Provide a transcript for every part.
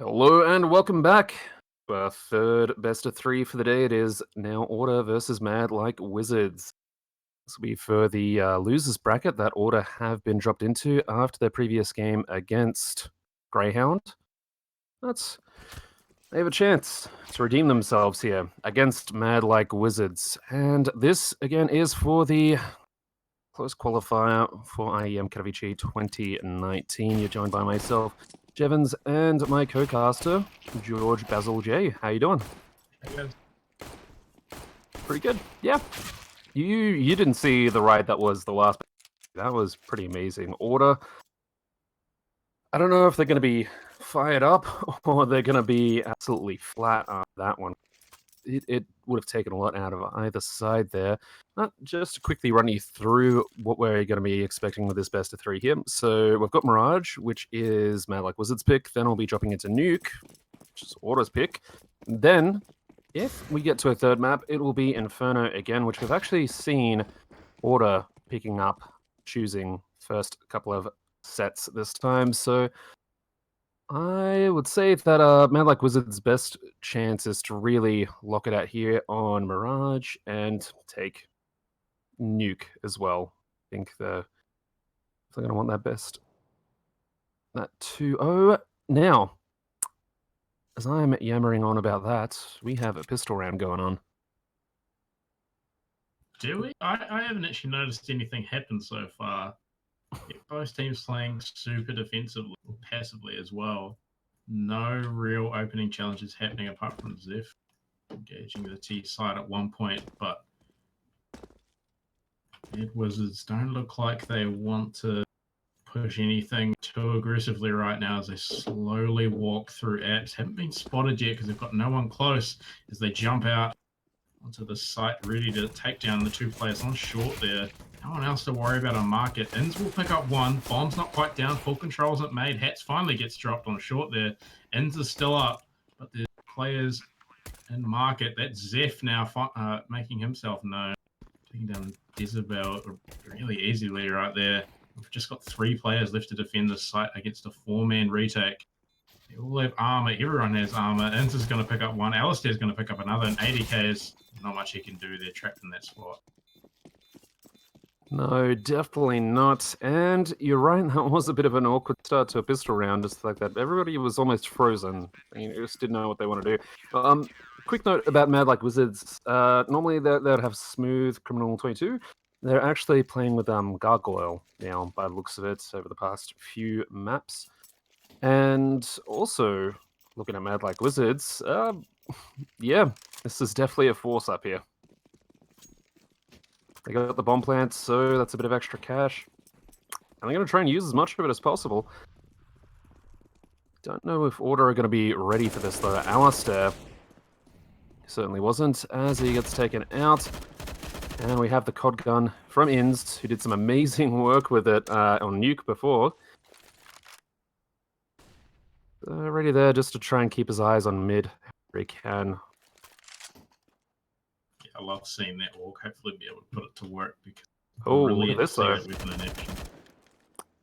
Hello and welcome back to our third best of three for the day. It is now Order versus Mad Like Wizards. This will be for the losers bracket that Order have been dropped into after their previous game against Greyhound. They have a chance to redeem themselves here against Mad Like Wizards. And this, again, is for the close qualifier for IEM Katowice 2019. You're joined by myself, Jevons, and my co-caster, George Basil J. How you doing? Pretty good. Yeah. You didn't see the ride that was the last. That was pretty amazing. Order. I don't know if they're going to be fired up or they're going to be absolutely flat on that one. It would have taken a lot out of either side there. Just to quickly run you through what we're going to be expecting with this best of three here. So we've got Mirage, which is Mad Like Wizards pick. Then we'll be dropping into Nuke, which is Order's pick. Then, if we get to a third map, it will be Inferno again, which we've actually seen Order picking up, choosing first couple of sets this time. So I would say that Mad Like Wizard's best chance is to really lock it out here on Mirage and take Nuke as well. I think they're going to want that best. That 2-0. Now, as I'm yammering on about that, we have a pistol round going on. Do we? I haven't actually noticed anything happen so far. Both teams playing super defensively, passively as well. No real opening challenges happening apart from Ziff engaging the T side at one point, but Mad Wizards don't look like they want to push anything too aggressively right now as they slowly walk through apps. Haven't been spotted yet because they've got no one close as they jump out onto the site ready to take down the two players on short there. No one else to worry about on market. Inns will pick up one. Bomb's not quite down. Full control isn't made. Hats finally gets dropped on short there. Inns is still up, but there's players in market. That's Zeph now making himself known. Taking down Isabel really easily right there. We've just got 3 players left to defend this site against a 4-man retake. They all have armor. Everyone has armor. Inns is going to pick up one. Alistair's going to pick up another. And 80k is not much he can do. They're trapped in that spot. No, definitely not. And you're right, that was a bit of an awkward start to a pistol round, just like that. Everybody was almost frozen. You just didn't know what they want to do. Quick note about Mad Like Wizards. Normally they'd have Smooth Criminal 22. They're actually playing with Gargoyle now, by the looks of it, over the past few maps. And also, looking at Mad Like Wizards, yeah, this is definitely a force up here. They got the bomb plants, so that's a bit of extra cash. And they're going to try and use as much of it as possible. Don't know if Order are going to be ready for this, though. Alistair certainly wasn't, as he gets taken out. And we have the COD gun from Inns, who did some amazing work with it on Nuke before. Ready there just to try and keep his eyes on mid where he can. Yeah, I love seeing that walk. Hopefully be able to put it to work because look at this though.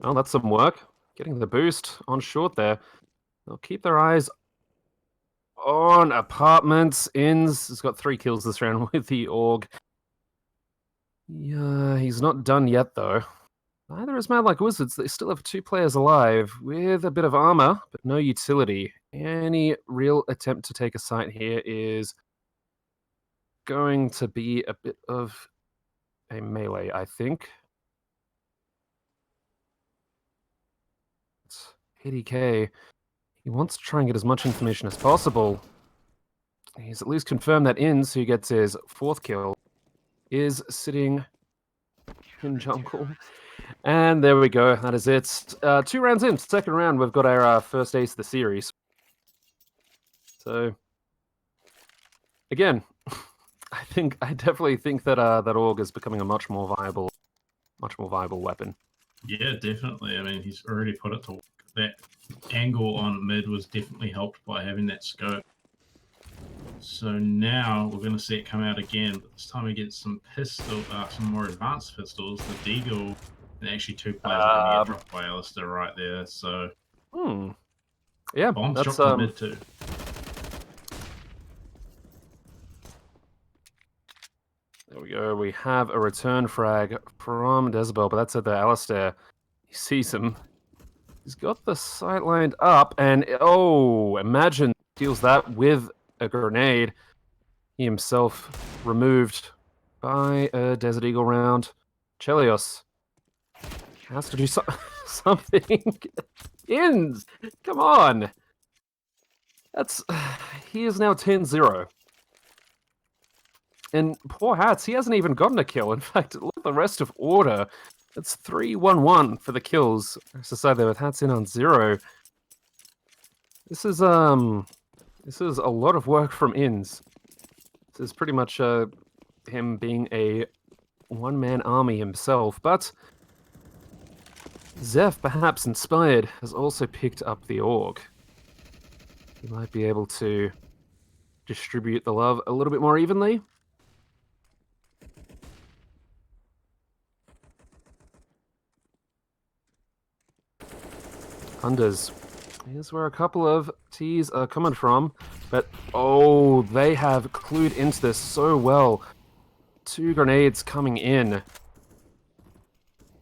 Oh, that's some work. Getting the boost on short there. They'll keep their eyes on apartments. Inns has got 3 kills this round with the AUG. Yeah, he's not done yet though. Neither is Mad Like Wizards. They still have 2 players alive with a bit of armor, but no utility. Any real attempt to take a site here is going to be a bit of a melee, I think. It's 80k. He wants to try and get as much information as possible. He's at least confirmed that Inns, who gets his 4th kill, is sitting in jungle. And there we go. That is it. 2 rounds in. Second round, we've got our first ace of the series. So, again, I definitely think that that AUG is becoming a much more viable weapon. Yeah, definitely. I mean, he's already put it to work. That angle on mid was definitely helped by having that scope. So now we're going to see it come out again, but this time we get some more advanced pistols. The Deagle, and actually 2 players are going to get dropped by Alistair right there. So Yeah, Bombs that's dropped to the mid too. There we go. We have a return frag from Desabel, but that's at the Alistair. He sees him. He's got the sight lined up, and oh, imagine deals that with a grenade. He himself removed by a Desert Eagle round. Chelios has to do something. Ins, come on. That's he is now 10-0. And poor Hats, he hasn't even gotten a kill. In fact, look at the rest of order. It's 3-1-1 for the kills. As I say, there with Hats in on 0. This is a lot of work from Ins. This is pretty much him being a one-man army himself, but Zeph, perhaps inspired, has also picked up the org. He might be able to distribute the love a little bit more evenly. Unders. Here's where a couple of T's are coming from, but oh, they have clued into this so well. 2 grenades coming in.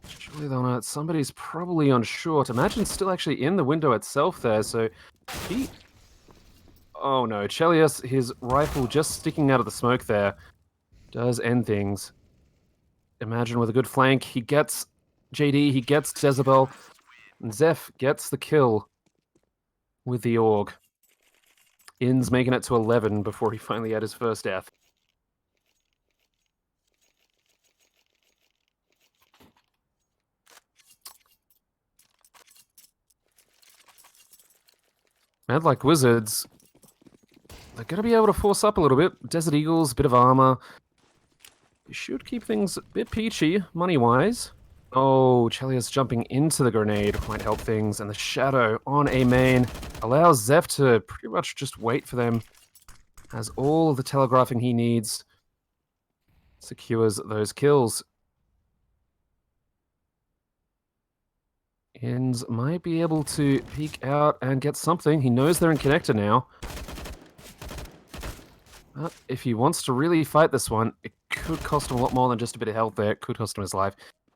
Surely they'll know somebody's probably on short. Imagine still actually in the window itself there, so he... Oh no, Chelios, his rifle just sticking out of the smoke there, does end things. Imagine with a good flank, he gets JD, he gets Jezebel, and Zeph gets the kill with the org. In's making it to 11 before he finally had his first death. madlikewizards, they're going to be able to force up a little bit. Desert Eagles, bit of armor. You should keep things a bit peachy, money-wise. Oh, Chelios jumping into the grenade might help things, and the Shadow on a main allows Zeph to pretty much just wait for them. Has all of the telegraphing he needs. Secures those kills. Ins might be able to peek out and get something. He knows they're in connector now. But if he wants to really fight this one, it could cost him a lot more than just a bit of health there. It could cost him his life.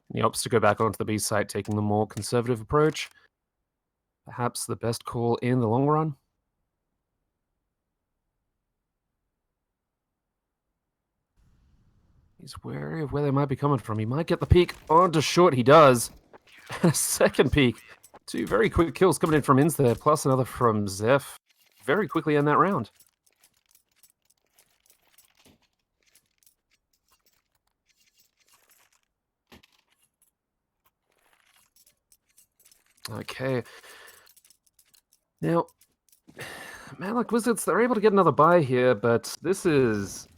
And he opts to go back onto the B site, taking the more conservative approach. Perhaps the best call in the long run. He's wary of where they might be coming from. He might get the peek onto short. He does. A second peek. 2 very quick kills coming in from Ins there, plus another from Zeph. Very quickly in that round. Okay. Now, madlikewizards, they're able to get another buy here, but this is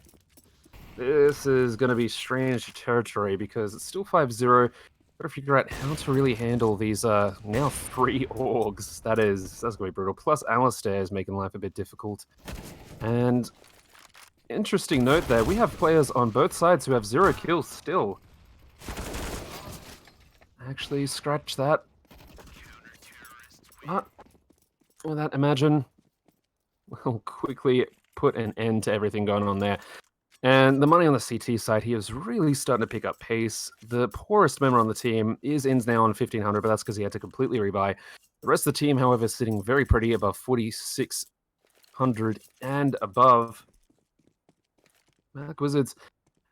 going to be strange territory because it's still 5-0. Got to figure out how to really handle these now 3 orgs. That's going to be brutal. Plus Alistair is making life a bit difficult. And interesting note there, we have players on both sides who have 0 kills still. Actually, scratch that. With that, imagine we'll quickly put an end to everything going on there. And the money on the CT side, he is really starting to pick up pace. The poorest member on the team is Ins now on 1,500, but that's because he had to completely rebuy. The rest of the team, however, is sitting very pretty above 4,600 and above. madlikewizards,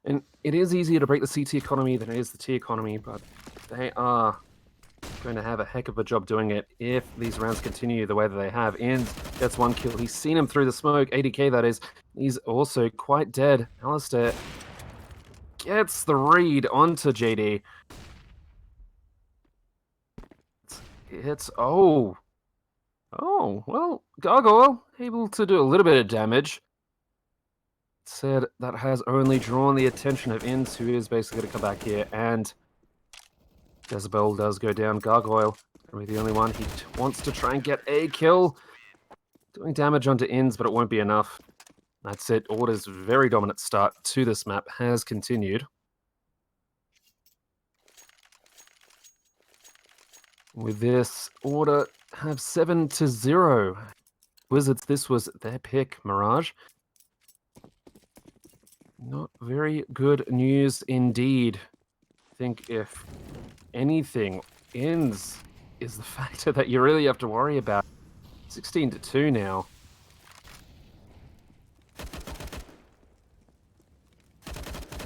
and it is easier to break the CT economy than it is the T economy, but they are going to have a heck of a job doing it if these rounds continue the way that they have. Ins gets 1 kill. He's seen him through the smoke. 80k, that is. He's also quite dead. Alistair gets the read onto JD. It's... Oh, well, Gargoyle able to do a little bit of damage. Said that has only drawn the attention of Ins, who is basically going to come back here, and Jezebel does go down. Gargoyle will be the only one. He wants to try and get a kill. Doing damage onto Ins, but it won't be enough. That's it. Order's very dominant start to this map has continued. With this, Order have 7-0. Wizards, this was their pick, Mirage. Not very good news indeed. I think if anything ends is the factor that you really have to worry about. 16-2 now.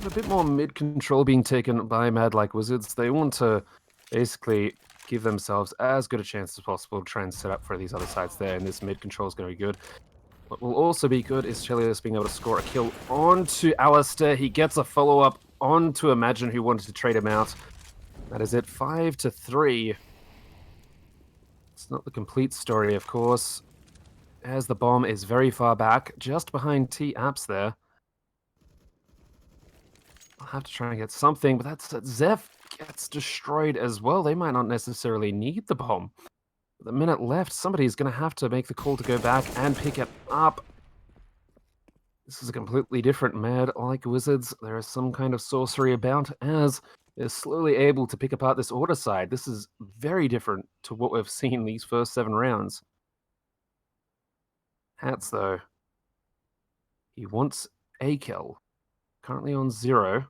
A bit more mid-control being taken by madlikewizards. They want to basically give themselves as good a chance as possible to try and set up for these other sides there, and this mid-control is going to be good. What will also be good is Chelios being able to score a kill onto Alistair. He gets a follow-up onto Imagine, who wanted to trade him out. That is it, 5-3. It's not the complete story, of course, as the bomb is very far back, just behind T-Apps there. I'll have to try and get something, but that's Zeph gets destroyed as well. They might not necessarily need the bomb. With a minute left, somebody's going to have to make the call to go back and pick it up. This is a completely different madlikewizards. There is some kind of sorcery about as they're slowly able to pick apart this Order side. This is very different to what we've seen these first 7 rounds. Hats, though. He wants a kill. Currently on 0.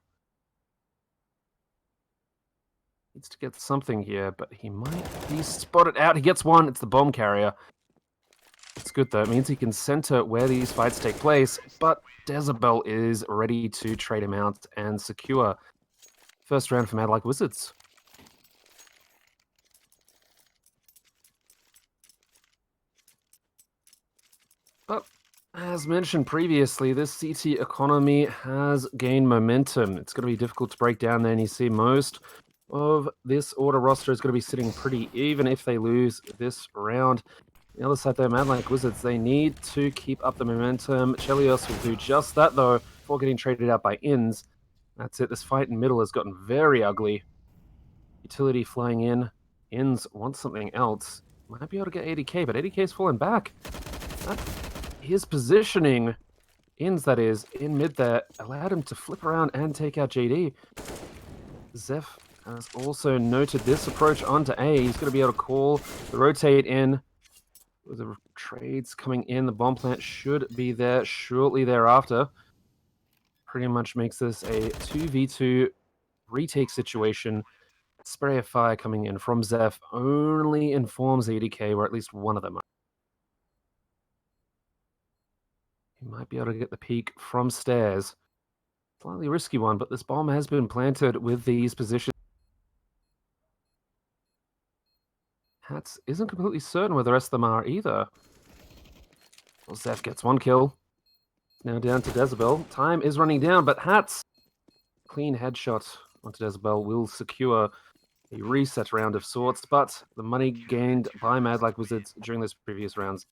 Needs to get something here, but he might be spotted out. He gets one. It's the bomb carrier. It's good, though. It means he can center where these fights take place, but Jezebel is ready to trade him out and secure first round for madlikewizards. But as mentioned previously, this CT economy has gained momentum. It's going to be difficult to break down there, and you see most of this Order roster is going to be sitting pretty even if they lose this round. The other side, though, madlikewizards, they need to keep up the momentum. Chelios will do just that, though, before getting traded out by Inns. That's it. This fight in middle has gotten very ugly. Utility flying in. Inns wants something else. Might be able to get 80k, but 80k's fallen back. His positioning, Inns that is, in mid there, allowed him to flip around and take out JD. Zeph has also noted this approach onto A. He's going to be able to call the rotate in. With the trades coming in, the bomb plant should be there shortly thereafter. Pretty much makes this a 2v2 retake situation. Spray of fire coming in from Zeph only informs ADK where at least one of them are. He might be able to get the peek from stairs. Slightly risky one, but this bomb has been planted with these positions. Hats isn't completely certain where the rest of them are either. Well, Zeph gets one kill. Now down to Jezebel. Time is running down, but Hats, clean headshot onto Jezebel, will secure a reset round of sorts, but the money gained by madlikewizards during those previous rounds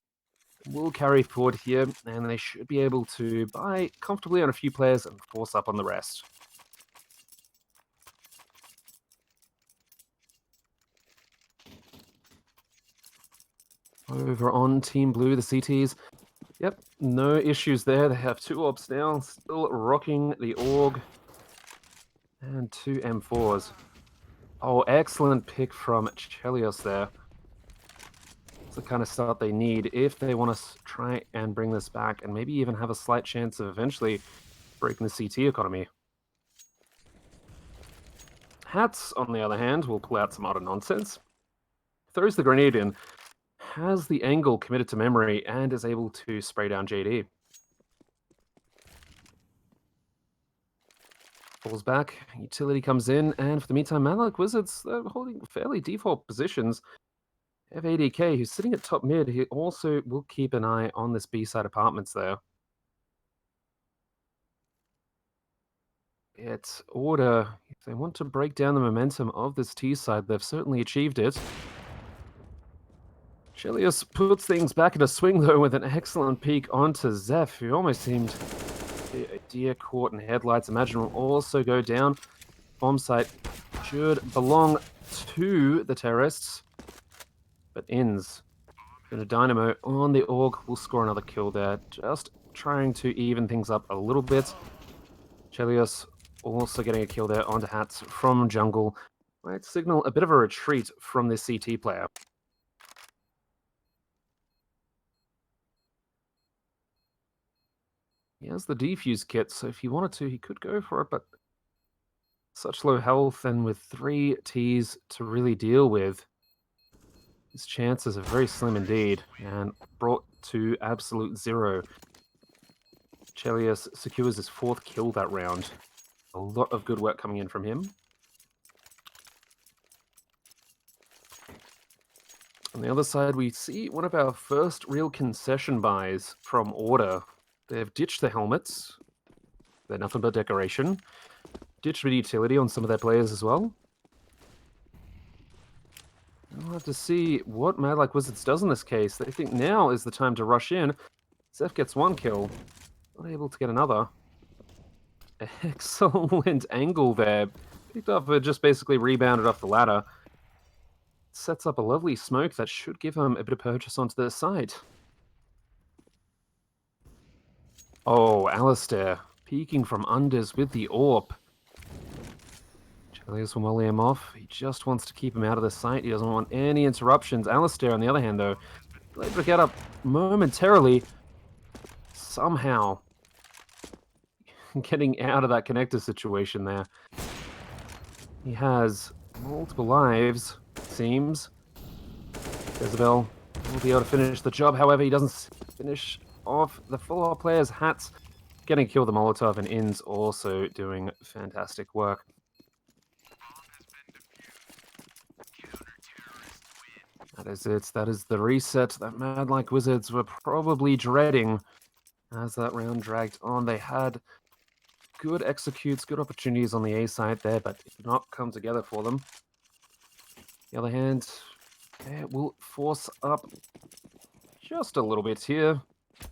will carry forward here, and they should be able to buy comfortably on a few players and force up on the rest. Over on Team Blue, the CTs. Yep, no issues there. They have 2 orbs now, still rocking the AUG. And 2 M4s. Oh, excellent pick from Chelios there. It's the kind of start they need if they want to try and bring this back and maybe even have a slight chance of eventually breaking the CT economy. Hats, on the other hand, will pull out some utter nonsense. Throws the grenade in. Has the angle committed to memory and is able to spray down JD. Falls back, utility comes in, and for the meantime, madlikewizards, they're holding fairly default positions. Have ADK, who's sitting at top mid, he also will keep an eye on this B-side apartments there. It's Order. If they want to break down the momentum of this T-side, they've certainly achieved it. Chelios puts things back in a swing, though, with an excellent peek onto Zeph, who almost seemed to be a deer caught in headlights. Imagine will also go down. Bomb site should belong to the terrorists, but Inns. Gonna dynamo on the AUG, will score another kill there, just trying to even things up a little bit. Chelios also getting a kill there onto Hats from jungle. might signal a bit of a retreat from this CT player. He has the defuse kit, so if he wanted to, he could go for it, but such low health and with 3 Ts to really deal with, his chances are very slim indeed, and brought to absolute 0. Chelios secures his 4th kill that round. A lot of good work coming in from him. On the other side, we see one of our first real concession buys from Order. They've ditched the helmets. They're nothing but decoration. Ditched with utility on some of their players as well. We'll have to see what madlikewizards does in this case. They think now is the time to rush in. Zeph gets 1 kill. Not able to get another. Excellent angle there. Picked up, just basically rebounded off the ladder. Sets up a lovely smoke that should give him a bit of purchase onto the side. Oh, Alistair peeking from unders with the AWP. Chelios will volley him off. He just wants to keep him out of the sight. He doesn't want any interruptions. Alistair, on the other hand, though, able to get up momentarily. Somehow getting out of that connector situation there. He has multiple lives, it seems. Isabel will be able to finish the job. However, he doesn't finish off the follow-up players. Hats getting killed the Molotov, and Inns also doing fantastic work. That is it. That is the reset that madlikewizards were probably dreading as that round dragged on. They had good executes, good opportunities on the A side there, but it did not come together for them. On the other hand, it will force up just a little bit here.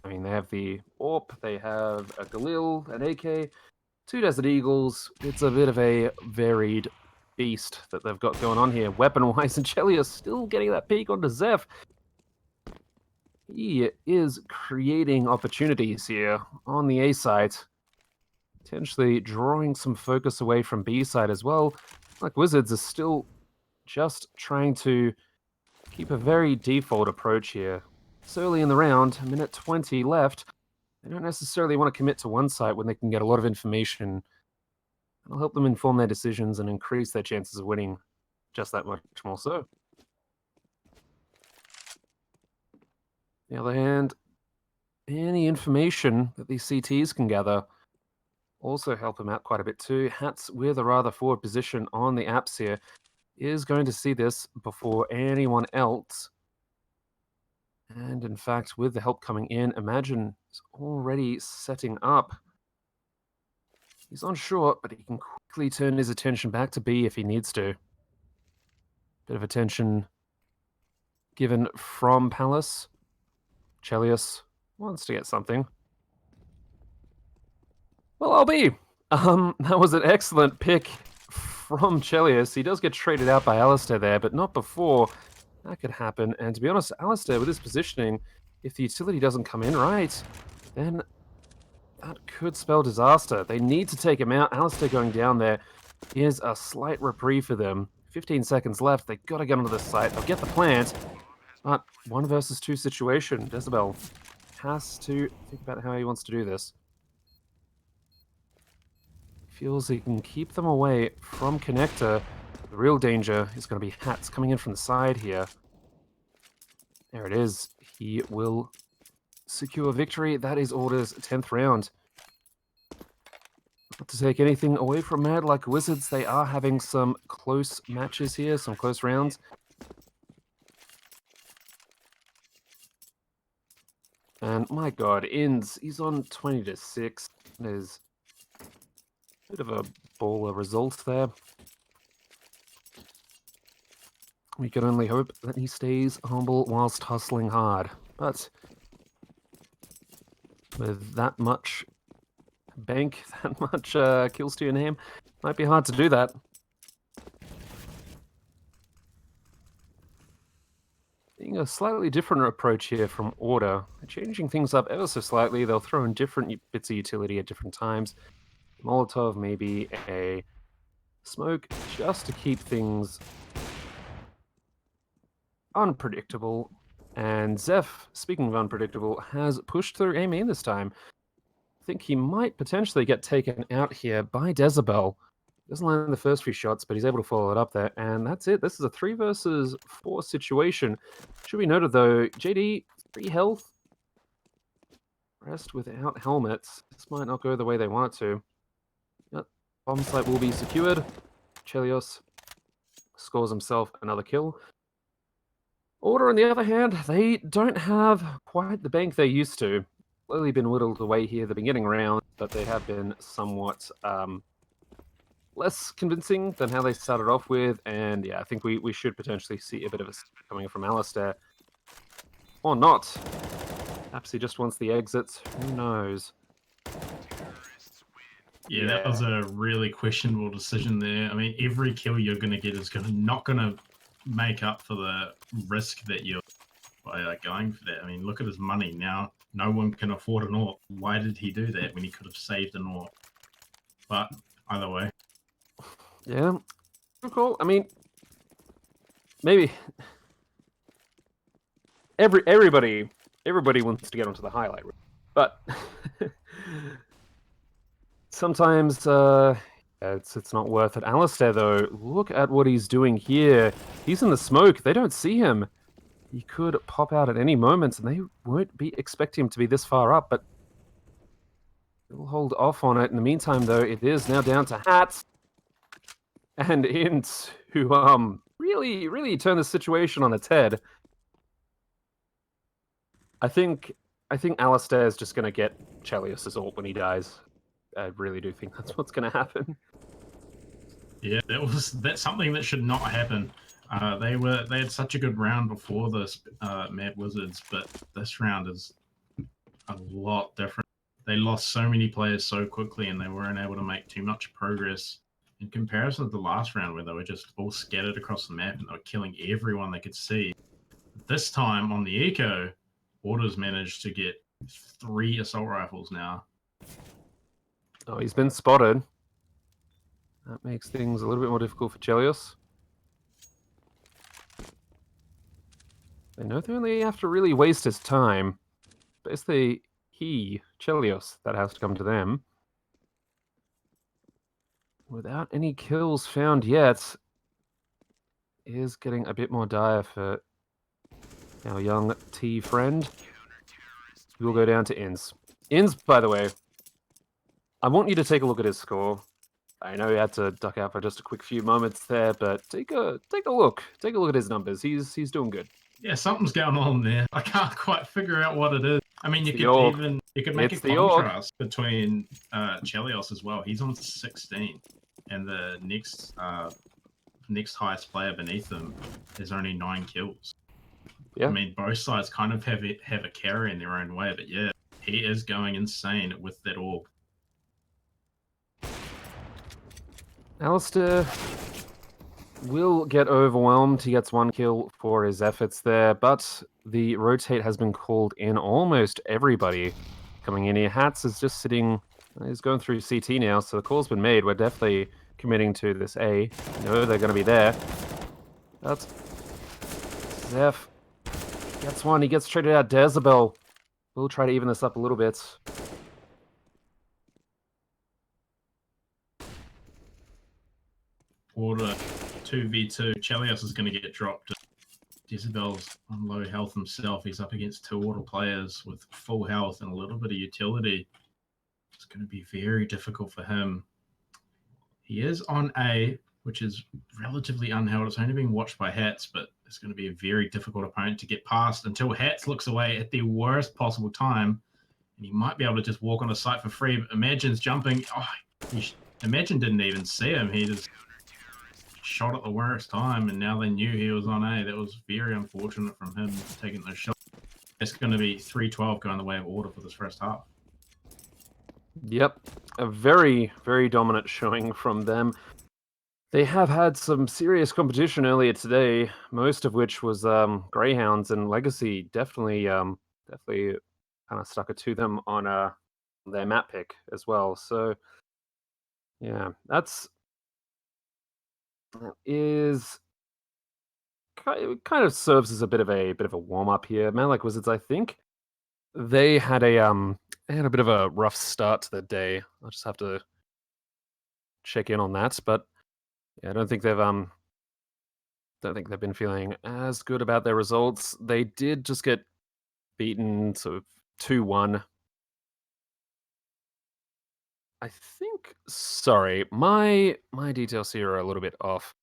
I mean, they have the AWP, they have a Galil, an AK, 2 Desert Eagles. It's a bit of a varied beast that they've got going on here. Weapon-wise, and Chelios still getting that peek onto Zeph. He is creating opportunities here on the A side. Potentially drawing some focus away from B side as well. Like Wizards is still just trying to keep a very default approach here. It's early in the round, a minute 20 left. They don't necessarily want to commit to one site when they can get a lot of information. It'll help them inform their decisions and increase their chances of winning just that much more so. On the other hand, any information that these CTs can gather also help him out quite a bit too. Hats with a rather forward position on the apps here is going to see this before anyone else. And in fact, with the help coming in, Imagine is already setting up. He's on short, but he can quickly turn his attention back to B if he needs to. Bit of attention given from Palace. Chelios wants to get something. Well, I'll be. That was an excellent pick from Chelios. He does get traded out by Alistair there, but not before that could happen. And to be honest, Alistair, with his positioning, if the utility doesn't come in right, then that could spell disaster. They need to take him out. Alistair going down there is a slight reprieve for them. 15 seconds left. They got to get onto the site. They'll get the plant. But 1 versus 2 situation. Decibel has to think about how he wants to do this. Feels he can keep them away from connector. The real danger is going to be Hats coming in from the side here. There it is. He will secure victory. That is Order's 10th round. Not to take anything away from madlikewizards, they are having some close matches here, some close rounds. And my god, Inns, he's on 20-6. There's a bit of a baller result there. We can only hope that he stays humble whilst hustling hard. But with that much bank, that much kills to your name, might be hard to do that. Being a slightly different approach here from Order, changing things up ever so slightly. They'll throw in different bits of utility at different times. Molotov, maybe a Smoke just to keep things unpredictable. And Zeph, speaking of unpredictable, has pushed through A main this time. I think he might potentially get taken out here by Decibel. Doesn't land the first few shots, but he's able to follow it up there. And that's it. This is a 3 versus 4 situation. Should be noted, though, JD, 3 health. Rest without helmets. This might not go the way they want it to. Yep. Bomb site will be secured. Chelios scores himself another kill. Order, on the other hand, they don't have quite the bank they used to. Slowly been whittled away here the beginning round, but they have been somewhat less convincing than how they started off with. And yeah, I think we should potentially see a bit of a coming from Alistair. Or not. Perhaps he just wants the exits. Who knows? Yeah, that was a really questionable decision there. I mean, every kill you're going to get is not going to make up for the risk that you're by going for that. I mean, look at his money now. No one can afford an AWP. Why did he do that when he could have saved an AWP? But either way. Yeah. Cool. I mean, maybe everybody wants to get onto the highlight reel, but sometimes it's not worth it. Alistair, though, look at what he's doing here. He's in the smoke. They don't see him. He could pop out at any moment, and they won't be expecting him to be this far up, but we'll hold off on it. In the meantime, though, it is now down to Hats and Int, who really turn the situation on its head. I think Alistair is just going to get Chelios' ult when he dies. I really do think that's what's going to happen. Yeah, that's something that should not happen. They had such a good round before this, Mad Wizards, but this round is a lot different. They lost so many players so quickly, and they weren't able to make too much progress in comparison to the last round, where they were just all scattered across the map and they were killing everyone they could see. This time on the Eco, Orders managed to get 3 assault rifles now. Oh, he's been spotted. That makes things a little bit more difficult for Chelios. They know they only have to really waste his time. But it's Chelios, that has to come to them. Without any kills found yet, is getting a bit more dire for our young T friend. We'll go down to Inns. Inns, by the way, I want you to take a look at his score. I know he had to duck out for just a quick few moments there, but take a look. Take a look at his numbers. He's doing good. Yeah, something's going on there. I can't quite figure out what it is. I mean, you could make a contrast between Chelios as well. He's on 16, and the next highest player beneath him is only 9 kills. Yeah. I mean, both sides kind of have a carry in their own way, but yeah, he is going insane with that orb. Alistair will get overwhelmed. He gets 1 kill for his efforts there, but the rotate has been called in. Almost everybody coming in here. Hats is just sitting. He's going through CT now, so the call's been made. We're definitely committing to this A. No, they're going to be there. That's Zeph gets 1. He gets traded out. Decibel. We'll try to even this up a little bit. Order 2v2. Chelios is going to get dropped. Decibel's on low health himself. He's up against 2 order players with full health and a little bit of utility. It's going to be very difficult for him. He is on A, which is relatively unheld. It's only being watched by Hats, but it's going to be a very difficult opponent to get past until Hats looks away at the worst possible time. And he might be able to just walk on a site for free. But Imagine's jumping. Oh, Imagine didn't even see him. He just shot at the worst time, and now they knew he was on A. That was very unfortunate from him taking those shots. It's going to be 3-12 going the way of Order for this first half. Yep, a very, very dominant showing from them. They have had some serious competition earlier today, most of which was Greyhounds, and Legacy definitely kind of stuck it to them on their map pick as well. So yeah, that's is kind of serves as a bit of a warm up here. Madlikewizards, I think they had a bit of a rough start to the day. I'll just have to check in on that, but yeah, I don't think they've been feeling as good about their results. They did just get beaten sort of 2-1. I think, sorry, my details here are a little bit off.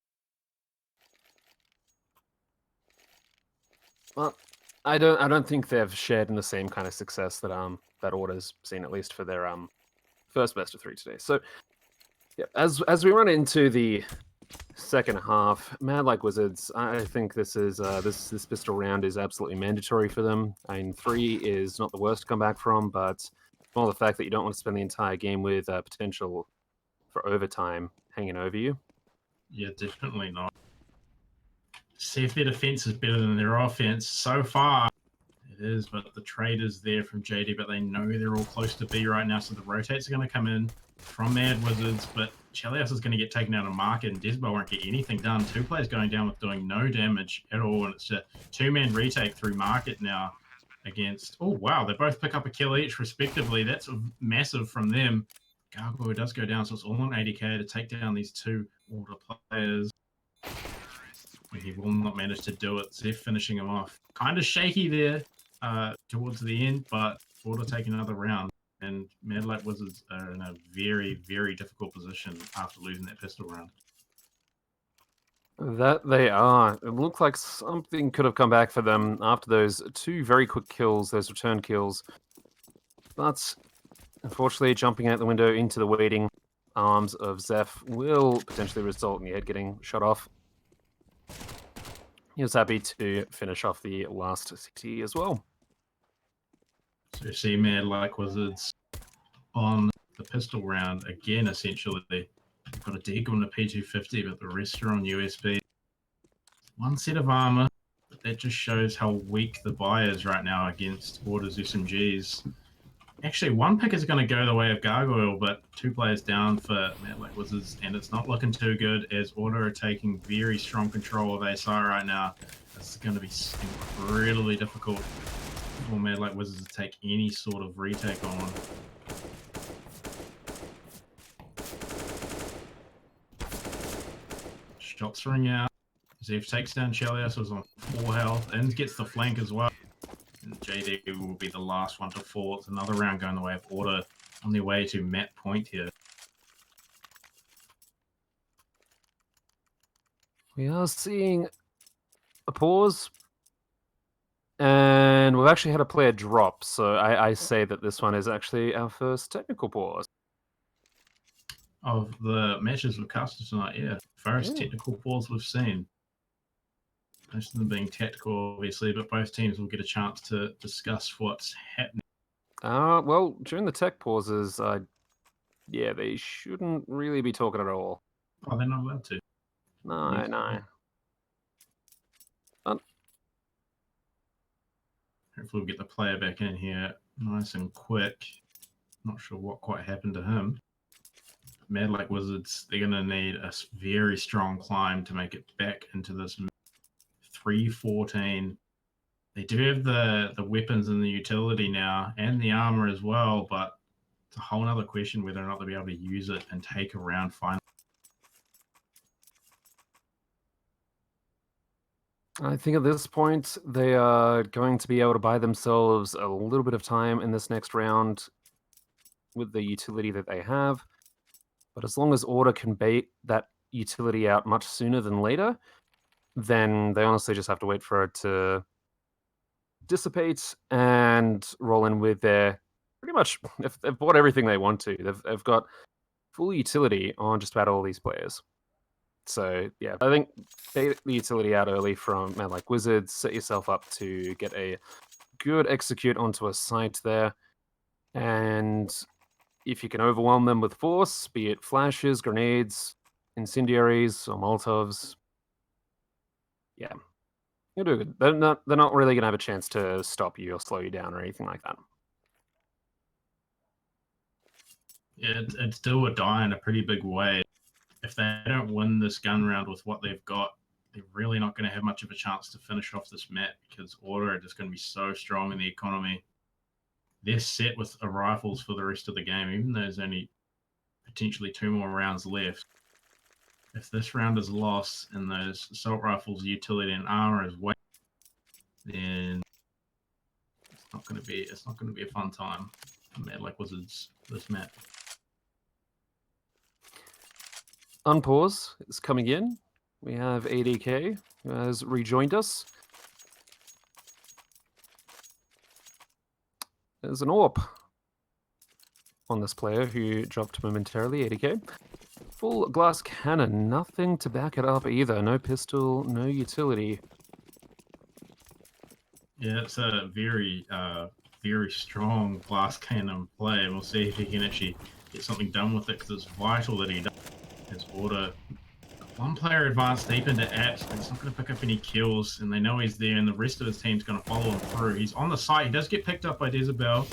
Well, I don't think they've shared in the same kind of success that Order's seen, at least for their first best of 3 today. So yeah, as we run into the second half, Madlikewizards, I think this is this pistol round is absolutely mandatory for them. I mean, 3 is not the worst to come back from, but more the fact that you don't want to spend the entire game with potential for overtime hanging over you. Yeah, definitely not. See if their defense is better than their offense. So far, it is, but the trade is there from JD, but they know they're all close to B right now, so the rotates are going to come in from Mad Wizards, but Chelios is going to get taken out of market, and Desbo won't get anything done. 2 players going down with doing no damage at all, and it's a 2-man retake through market now against... Oh, wow, they both pick up a kill each, respectively. That's massive from them. Gargoyle does go down, so it's all on 80k to take down these 2 Order players. And he will not manage to do it. Zeph finishing him off. Kind of shaky there towards the end, but Order taking another round. And Madlikewizards are in a very, very difficult position after losing that pistol round. That they are. It looked like something could have come back for them after those 2 very quick kills, those return kills. But unfortunately, jumping out the window into the waiting arms of Zeph will potentially result in your head getting shot off. He was happy to finish off the last CT as well. So you see Madlikewizards on the pistol round again, essentially. They've got a deck on the P250, but the rest are on USB. 1 set of armor, but that just shows how weak the buy is right now against Order's SMGs. Actually, 1 pick is going to go the way of Gargoyle, but 2 players down for Madlikewizards, and it's not looking too good as Order are taking very strong control of ASI right now. This is going to be incredibly difficult for Madlikewizards to take any sort of retake on. Shots ring out. Zeph takes down Chelios, who's on 4 health, and gets the flank as well. And JD will be the last one to fall. It's another round going the way of Order on their way to map point here. We are seeing a pause. And we've actually had a player drop, so I say that this one is actually our first technical pause. Of the matches we've casted tonight, yeah. First technical pause we've seen. Most of them being tactical, obviously, but both teams will get a chance to discuss what's happening. Well, during the tech pauses, yeah, they shouldn't really be talking at all. Oh, they're not allowed to. No, Yes. no. Hopefully we'll get the player back in here nice and quick. Not sure what quite happened to him. Madlikewizards, they're going to need a very strong climb to make it back into this 314. They do have the weapons and the utility now, and the armor as well, but it's a whole other question whether or not they'll be able to use it and take a round finally. I think at this point, they are going to be able to buy themselves a little bit of time in this next round with the utility that they have. But as long as Order can bait that utility out much sooner than later, then they honestly just have to wait for it to dissipate and roll in with their pretty much, if they've bought everything they want to. They've got full utility on just about all these players. So yeah, I think bait the utility out early from Madlikewizards, set yourself up to get a good execute onto a site there, and if you can overwhelm them with force, be it flashes, grenades, incendiaries, or Molotovs, yeah, you'll do good. They're not really gonna have a chance to stop you or slow you down or anything like that. Yeah, it's do or die in a pretty big way. if they don't win this gun round with what they've got, they're really not going to have much of a chance to finish off this map because Order are just going to be so strong in the economy. They're set with rifles for the rest of the game, even though there's only potentially 2 more rounds left. If this round is lost and those assault rifles, utility, and armor is way, then it's not going to be a fun time for Mad Like Wizards this map. Unpause is coming in. We have ADK who has rejoined us. There's an AWP on this player who dropped momentarily, ADK. Full glass cannon, nothing to back it up either. No pistol, no utility. Yeah, it's a very, very strong glass cannon play. We'll see if he can actually get something done with it because it's vital that he does. His Order. One player advanced deep into apps, but he's not going to pick up any kills, and they know he's there, and the rest of his team's going to follow him through. He's on the site. He does get picked up by Jezebel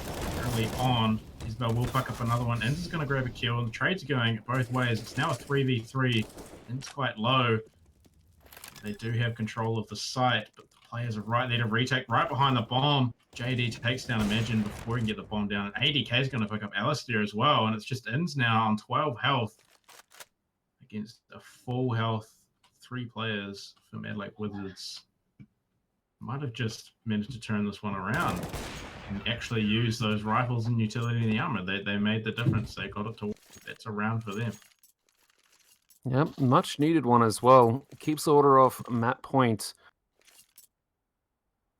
early on. Jezebel will pick up another one. Inz is going to grab a kill, and the trade's going both ways. It's now a 3v3, and it's quite low. They do have control of the site, but the players are right there to retake, right behind the bomb. JD takes down Imagine before he can get the bomb down, and ADK is going to pick up Alistair as well, and it's just Inz now on 12 health. Against a full health 3 players for Mad Like Wizards. Might have just managed to turn this one around and actually use those rifles and utility in the armor. They made the difference. They got it to work. That's a round for them. Yep, much needed one as well. Keeps Order off map point.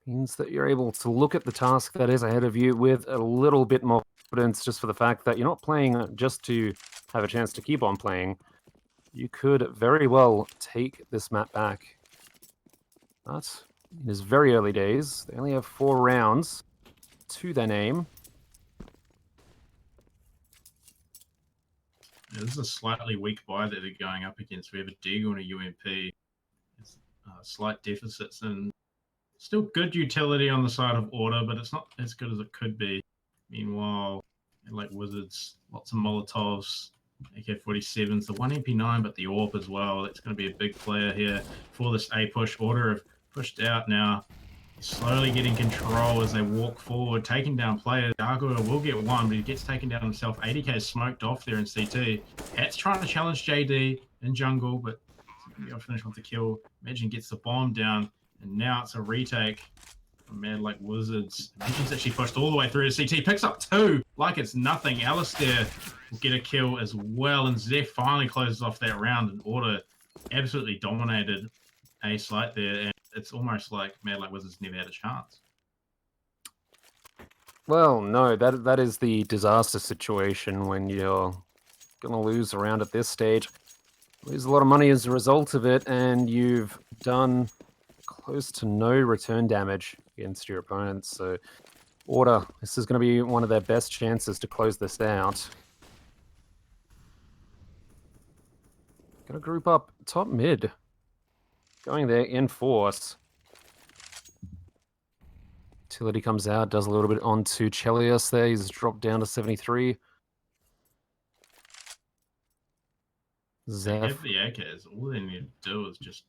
Means that you're able to look at the task that is ahead of you with a little bit more confidence, just for the fact that you're not playing just to have a chance to keep on playing. You could very well take this map back. But in his very early days, they only have 4 rounds to their name. Yeah, this is a slightly weak buy that they're going up against. We have a Deagle and a UMP. It's slight deficits and still good utility on the side of Order, but it's not as good as it could be. Meanwhile, like Wizards, lots of Molotovs. AK-47's the 1MP9, but the AWP as well. That's going to be a big player here for this A push. Order have pushed out now. Slowly getting control as they walk forward, taking down players. Gargoyle will get one, but he gets taken down himself. ADK is smoked off there in CT. Hat's trying to challenge JD in jungle, but he's going to be able to finish with the kill. Imagine gets the bomb down, and now it's a retake from Mad Like Wizards. Imagine's actually pushed all the way through to CT. Picks up 2 like it's nothing. Alistair will get a kill as well, and Zeph finally closes off that round, and Order absolutely dominated A site there, and it's almost like Mad Like Wizards never had a chance. Well, no, that is the disaster situation when you're going to lose a round at this stage. Lose a lot of money as a result of it, and you've done close to no return damage against your opponents. So, Order, this is going to be one of their best chances to close this out. Going to group up top mid. Going there in force. Utility comes out, does a little bit onto Chelios there. He's dropped down to 73. They have the AKs. All they need to do is just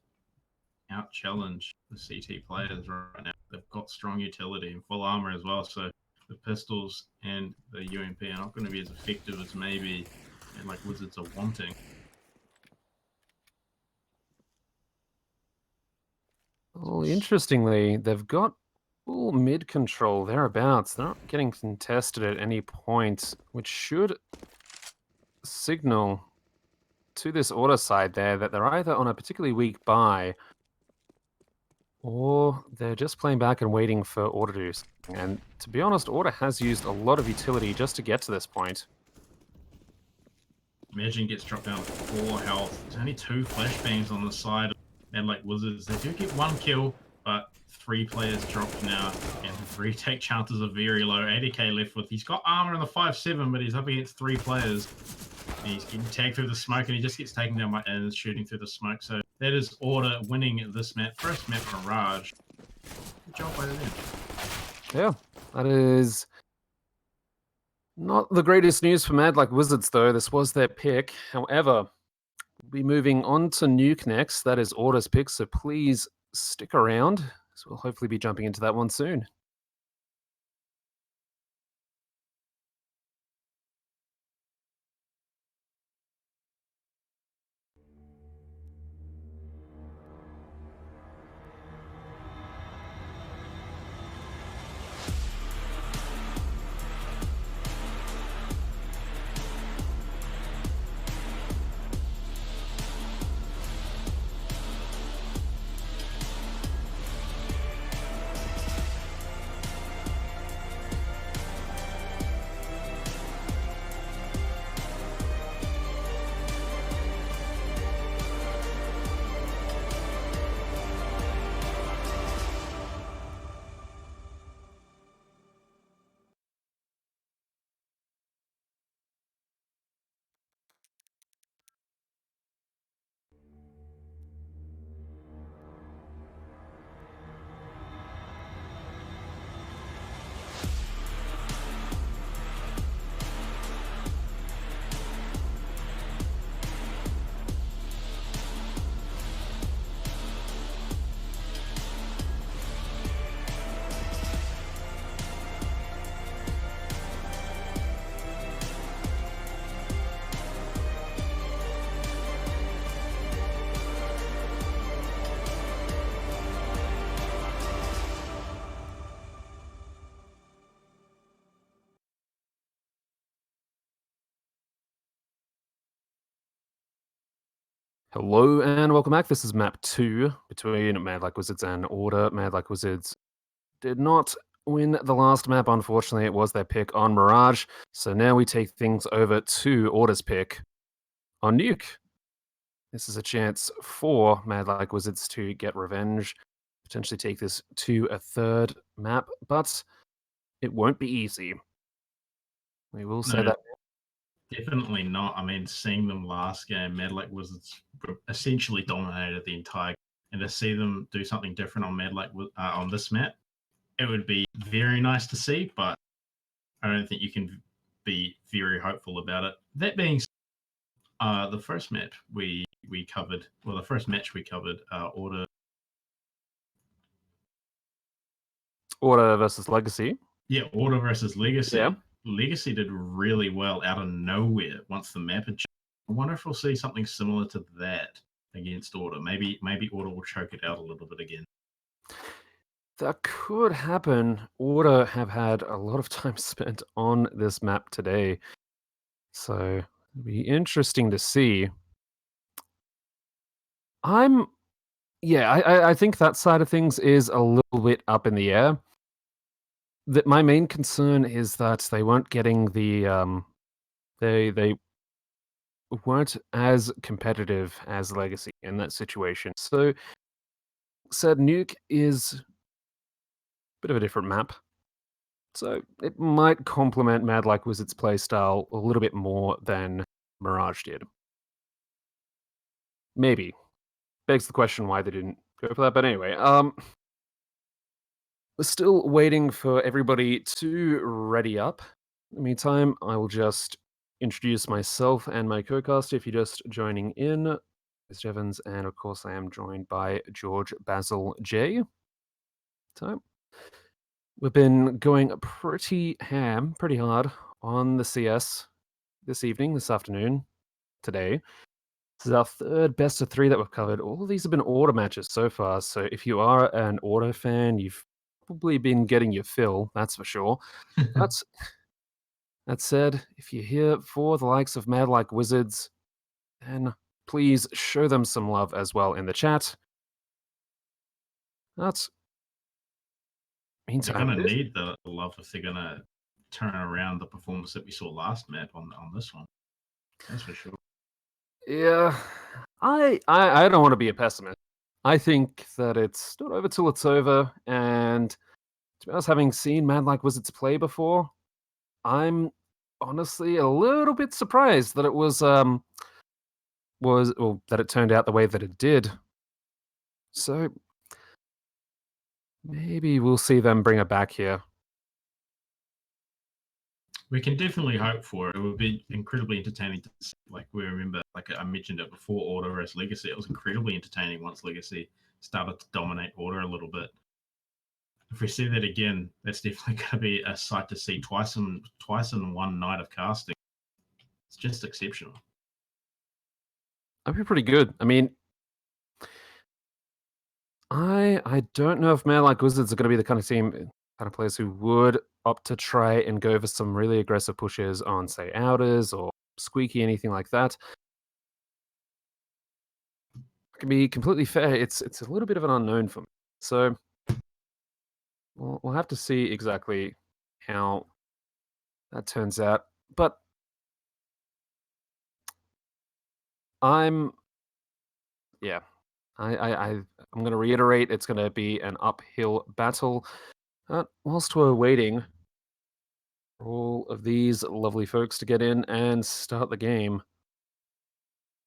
out-challenge the CT players right now. They've got strong utility and full armor as well, so the pistols and the UMP are not going to be as effective as maybe and like Wizards are wanting. Well, interestingly, they've got full mid control thereabouts. They're not getting contested at any point, which should signal to this Order side there that they're either on a particularly weak buy or they're just playing back and waiting for Order to do something. And to be honest, Order has used a lot of utility just to get to this point. Imagine gets dropped down to 4 health. There's only 2 flashbangs on the side of Mad Like Wizards. They do get 1 kill, but 3 players dropped now, and the retake chances are very low. ADK left with, he's got armor in the 5-7, but he's up against 3 players. And he's getting tagged through the smoke, and he just gets taken down by and is shooting through the smoke. So that is Order winning this map. First map Mirage. Good job by them. Yeah, that is not the greatest news for Mad Like Wizards, though. This was their pick. However, be moving on to Nuke next. That is Orders pick, so please stick around. So we'll hopefully be jumping into that one soon. Hello and welcome back. This is map 2 between Mad Like Wizards and Order. Mad Like Wizards did not win the last map, unfortunately. It was their pick on Mirage. So now we take things over to Order's pick on Nuke. This is a chance for Mad Like Wizards to get revenge, potentially take this to a third map, but it won't be easy. We will say No, that. definitely not. I mean, seeing them last game, Madlik Wizards essentially dominated the entire. And to see them do something different on Madlik on this map, it would be very nice to see. But I don't think you can be very hopeful about it. That being said, the first map we covered, well, the first match we covered, Order versus Legacy. Yeah, Order versus Legacy. Yeah. Legacy did really well out of nowhere once the map had changed. I wonder if we'll see something similar to that against Order. Maybe Order will choke it out a little bit again. That could happen. Order have had a lot of time spent on this map today. So it'll be interesting to see. I think that side of things is a little bit up in the air. That my main concern is that they weren't getting the they weren't as competitive as Legacy in that situation. So said Nuke is a bit of a different map. So it might complement Mad Like Wizard's playstyle a little bit more than Mirage did. Maybe. Begs the question why they didn't go for that. But anyway, we're still waiting for everybody to ready up. In the meantime, I will just introduce myself and my co-caster if you're just joining in. It's Jevons, and of course I am joined by George Basil J. So we've been going pretty hard on the CS this afternoon, today. This is our third best of 3 that we've covered. All of these have been Order matches so far, so if you are an Order fan, you've probably been getting your fill, that's for sure. But that said, if you're here for the likes of Mad Like Wizards, then please show them some love as well in the chat. That's They're meantime. going to need the love if they're going to turn around the performance that we saw last map on this one. That's for sure. Yeah, I don't want to be a pessimist. I think that it's not over till it's over, and to be honest, having seen Mad Like Wizards play before, I'm honestly a little bit surprised that it was that it turned out the way that it did. So maybe we'll see them bring it back here. We can definitely hope for it. It would be incredibly entertaining to see. Like we remember, like I mentioned it before, Order versus Legacy. It was incredibly entertaining once Legacy started to dominate Order a little bit. If we see that again, that's definitely going to be a sight to see twice in one night of casting. It's just exceptional. That'd be pretty good. I mean, I don't know if Mad Like Wizards are going to be the kind of players who would opt to try and go for some really aggressive pushes on, say, Outers or Squeaky, anything like that. To be completely fair, it's a little bit of an unknown for me. So we'll have to see exactly how that turns out. But I'm going to reiterate, it's going to be an uphill battle. Whilst we're waiting for all of these lovely folks to get in and start the game,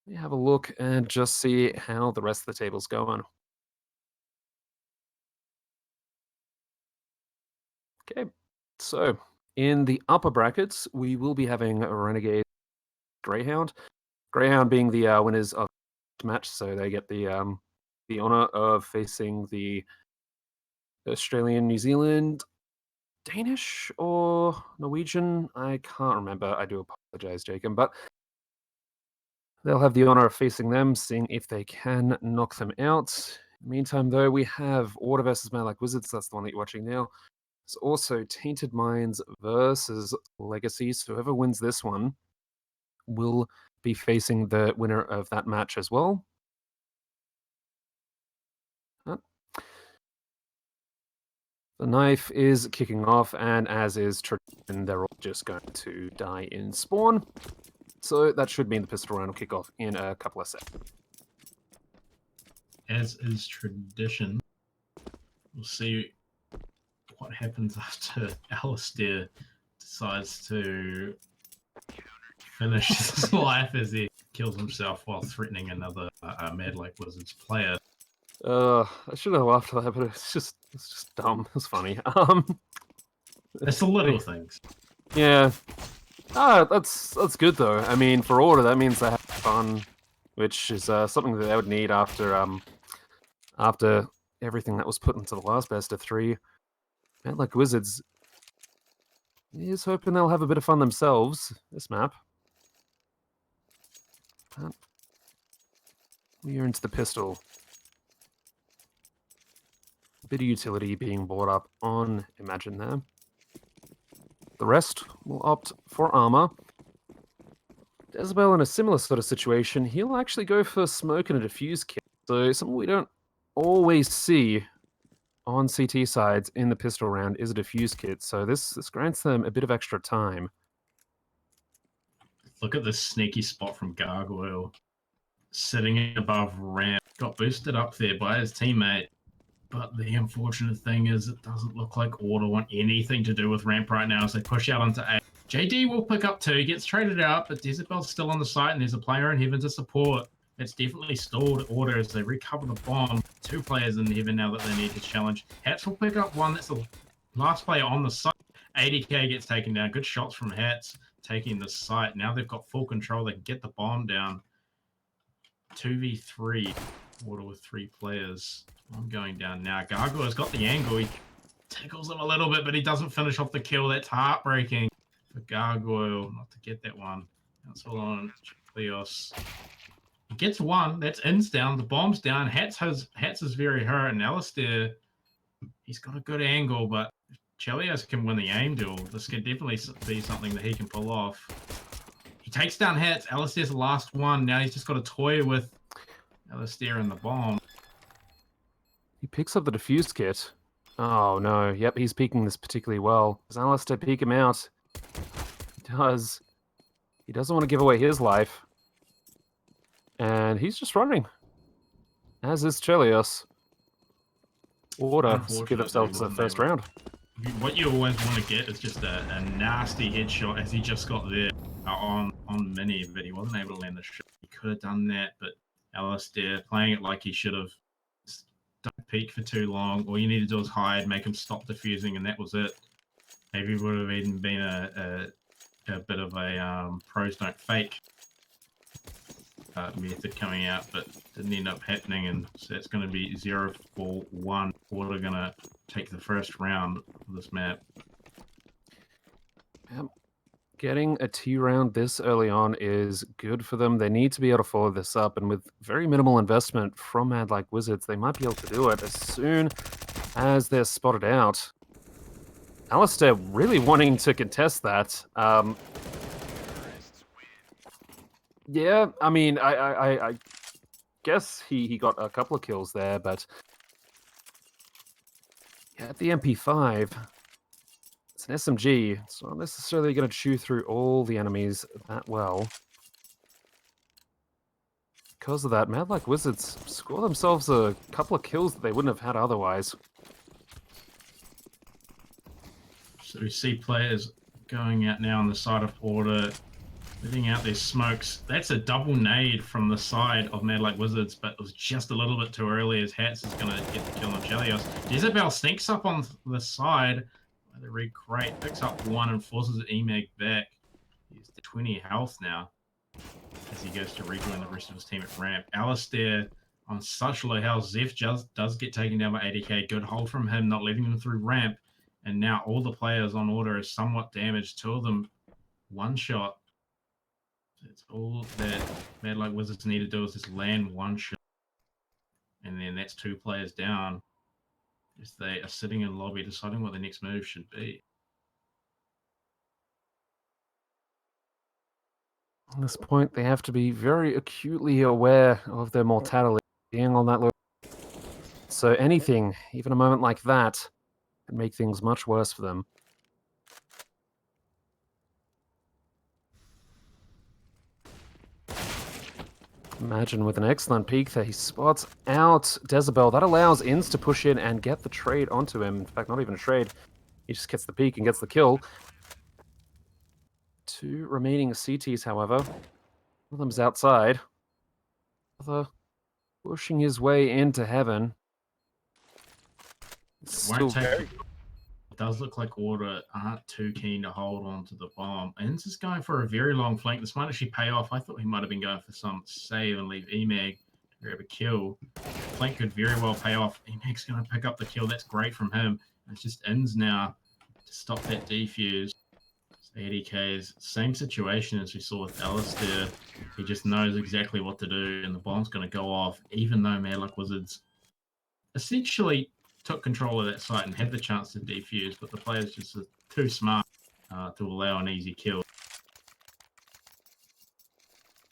let me have a look and just see how the rest of the table's going. Okay, so in the upper brackets, we will be having a Renegade Greyhound. Greyhound being the winners of the match, so they get the honor of facing the Australian, New Zealand, Danish or Norwegian. I can't remember. I do apologize, Jacob, but they'll have the honor of facing them, seeing if they can knock them out. Meantime, though, we have Order versus Mad Like Wizards. That's the one that you're watching now. There's also Tainted Minds versus Legacy. So whoever wins this one will be facing the winner of that match as well. The knife is kicking off, and as is tradition, they're all just going to die in spawn. So that should mean the pistol round will kick off in a couple of seconds. As is tradition, we'll see what happens after Alistair decides to finish his life as he kills himself while threatening another Mad Like Wizards player. I should have laughed at that, but it's just dumb. It's funny. It's the little things. Yeah. That's good though. I mean, for Order, that means they have fun, which is something that they would need after everything that was put into the last best of 3. And like Wizards is hoping they'll have a bit of fun themselves this map. We are into the pistol. A bit of utility being brought up on Imagine there. The rest will opt for armor. Jezebel in a similar sort of situation, he'll actually go for smoke and a diffuse kit. So something we don't always see on CT sides in the pistol round is a diffuse kit. So this grants them a bit of extra time. Look at this sneaky spot from Gargoyle. Sitting above ramp. Got boosted up there by his teammate. But the unfortunate thing is it doesn't look like Order want anything to do with ramp right now as they push out onto A. JD will pick up 2, gets traded out, but Jezebel's still on the site and there's a player in heaven to support. It's definitely stalled Order as they recover the bomb. 2 players in heaven now that they need to challenge. Hats will pick up 1. That's the last player on the site. 80k gets taken down. Good shots from Hats taking the site. Now they've got full control. They can get the bomb down. 2v3. Order with 3 players. I'm going down now. Gargoyle's got the angle. He tickles him a little bit, but he doesn't finish off the kill. That's heartbreaking for Gargoyle not to get that one. That's all on Leos. He gets 1. That's In's down. The bomb's down. Hats is very hurt. And Alistair, he's got a good angle, but if Chelios can win the aim duel, this could definitely be something that he can pull off. He takes down Hats. Alistair's the last one. Now he's just got a toy with Alistair and the bomb. He picks up the diffuse kit. Oh no, yep, he's peeking this particularly well. Does Alistair peek him out? He does. He doesn't want to give away his life. And he's just running. As is Chelios. Order secure themselves the first round. What you always want to get is just a nasty headshot as he just got there on Mini, but he wasn't able to land the shot. He could have done that, but Alistair playing it like he should have. Don't peek for too long. All you need to do is hide, make him stop defusing, and that was it. Maybe it would have even been a a bit of a pros don't fake method coming out, but didn't end up happening, and so it's going to be 0-4-1. Order going to take the first round of this map. Getting a T round this early on is good for them. They need to be able to follow this up, and with very minimal investment from madlikewizards, they might be able to do it as soon as they're spotted out. Alistair really wanting to contest that. Yeah, I mean, I guess he got a couple of kills there, but yeah, at the MP5, it's an SMG. It's not necessarily going to chew through all the enemies that well. Because of that, madlikewizards score themselves a couple of kills that they wouldn't have had otherwise. So we see players going out now on the side of Order, letting out their smokes. That's a double nade from the side of madlikewizards, but it was just a little bit too early as Hats is going to get the kill on Chelios. Jezebel sneaks up on the side. The red crate picks up one and forces Emag back. He's 20 health now as he goes to rejoin the rest of his team at ramp. Alistair on such low health. Zeph just does get taken down by 80k. Good hold from him, not letting him through ramp. And now all the players on Order are somewhat damaged. Two of them one shot. It's all that madlikewizards need to do is just land one shot. And then that's two players down as they are sitting in lobby deciding what the next move should be. At this point, they have to be very acutely aware of their mortality being on that low. So anything, even a moment like that, can make things much worse for them. Imagine with an excellent peek there, he spots out Jezebel. That allows Inns to push in and get the trade onto him. In fact, not even a trade. He just gets the peek and gets the kill. Two remaining CTs, however. One of them's outside. Other pushing his way into heaven. Still it does look like Order aren't too keen to hold on to the bomb. Inns is going for a very long flank. This might actually pay off. I thought he might have been going for some save and leave Emag to grab a kill. Flank could very well pay off. Emag's going to pick up the kill. That's great from him. It's just Inns now to stop that defuse. 80k's same situation as we saw with Alistair. He just knows exactly what to do, and the bomb's going to go off, even though madlikewizards essentially took control of that site and had the chance to defuse, but the players just are too smart to allow an easy kill.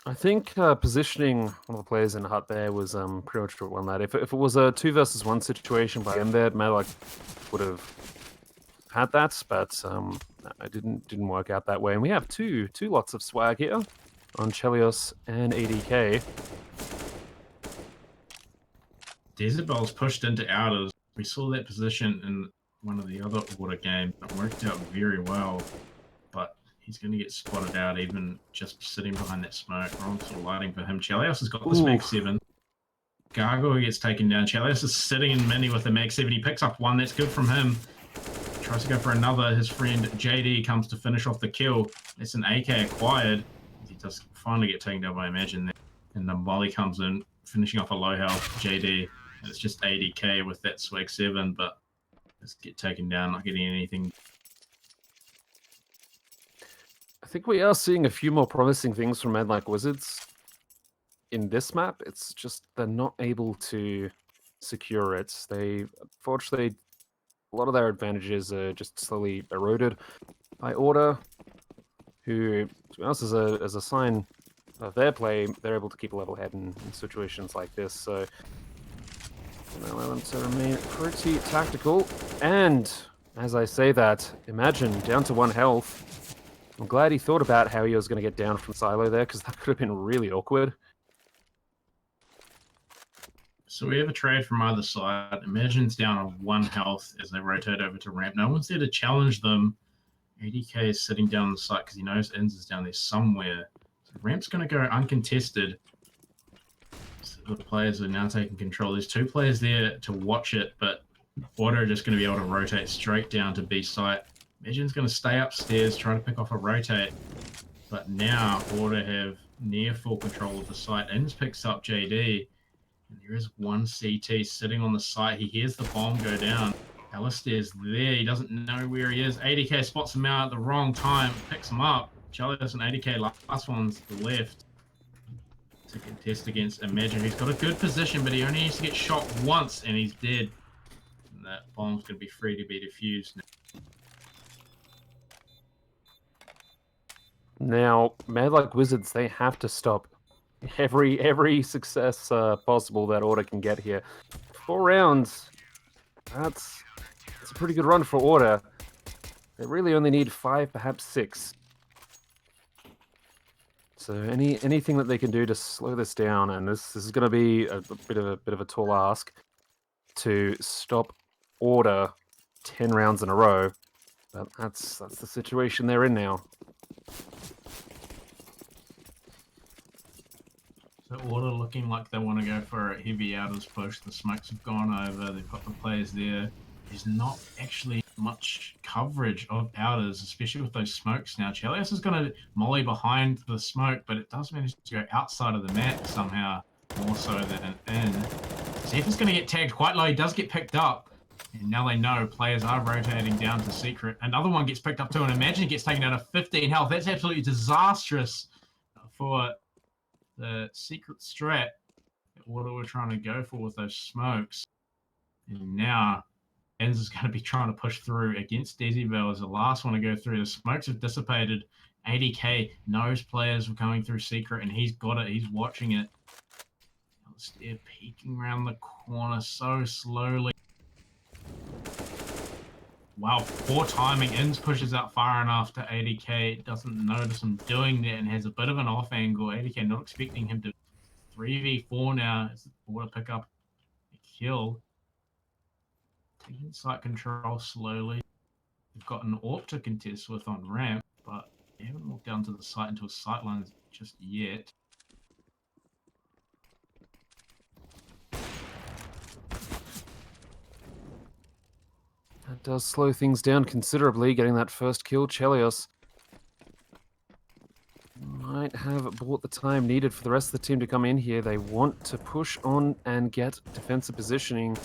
I think positioning one of the players in the hut there was pretty much what won that. If it was a 2 versus 1 situation by end there, Madlik would have had that, but it didn't work out that way. And we have two lots of swag here on Chelios and 80k. Jezebel's pushed into outers. We saw that position in one of the other Order games. It worked out very well, but he's going to get spotted out even just sitting behind that smoke. Wrong sort of lighting for him. Chelios has got this Mag 7. Gargoyle gets taken down. Chelios is sitting in mini with the Mag 7. He picks up one. That's good from him. Tries to go for another. His friend JD comes to finish off the kill. It's an AK acquired. He does finally get taken down by Imagine. And then Molly comes in, finishing off a low health JD. And it's just 80k with that swag 7, but let's get taken down, not getting anything. I think we are seeing a few more promising things from madlikewizards in this map. It's just they're not able to secure it. They, unfortunately, a lot of their advantages are just slowly eroded by Order, who, to be honest, as a sign of their play, they're able to keep a level head in situations like this. So allow them to remain pretty tactical. And as I say that, Imagine down to 1 health. I'm glad he thought about how he was going to get down from silo there, because that could have been really awkward. So we have a trade from either side. Imagine's down on 1 health as they rotate over to ramp. No one's there to challenge them. 80k is sitting down on the site because he knows Inns is down there somewhere. So ramp's going to go uncontested. The players are now taking control. There's 2 players there to watch it, but Order are just going to be able to rotate straight down to B site. Vision's going to stay upstairs, try to pick off a rotate. But now Order have near full control of the site. Inns picks up JD. And there is one CT sitting on the site. He hears the bomb go down. Alistair's there. He doesn't know where he is. 80k spots him out at the wrong time. Picks him up. Chalios and 80k last one's the left to contest against Imagine. He's got a good position, but he only needs to get shot once and he's dead. And that bomb's going to be free to be defused now. Now, madlikewizards, they have to stop every success possible that Order can get here. 4 rounds. That's a pretty good run for Order. They really only need 5, perhaps 6. So anything that they can do to slow this down, and this is going to be a bit of a tall ask to stop Order 10 rounds in a row. But that's the situation they're in now. So Order looking like they want to go for a heavy outers push. The smokes have gone over. They've got the players there. There's not actually much coverage of outers, especially with those smokes now. Chalios is going to molly behind the smoke, but it does manage to go outside of the map somehow, more so than in. Zeph is going to get tagged quite low. He does get picked up. And now they know players are rotating down to Secret. Another one gets picked up too, and Imagine he gets taken down to 15 health. That's absolutely disastrous for the Secret strat that Order were trying to go for with those smokes. And now Enz is going to be trying to push through against Decibel as the last one to go through. The smokes have dissipated. 80k knows players were coming through Secret, and he's got it. He's watching it. They're peeking around the corner so slowly. Wow, poor timing. Inns pushes out far enough to 80k. Doesn't notice him doing that and has a bit of an off angle. 80k not expecting him to 3v4 now. As Order pick up a kill. Taking site control slowly. We've got an AWP to contest with on ramp, but they haven't walked down to the site into a sightlines just yet. That does slow things down considerably, getting that first kill. Chalios might have bought the time needed for the rest of the team to come in here. They want to push on and get defensive positioning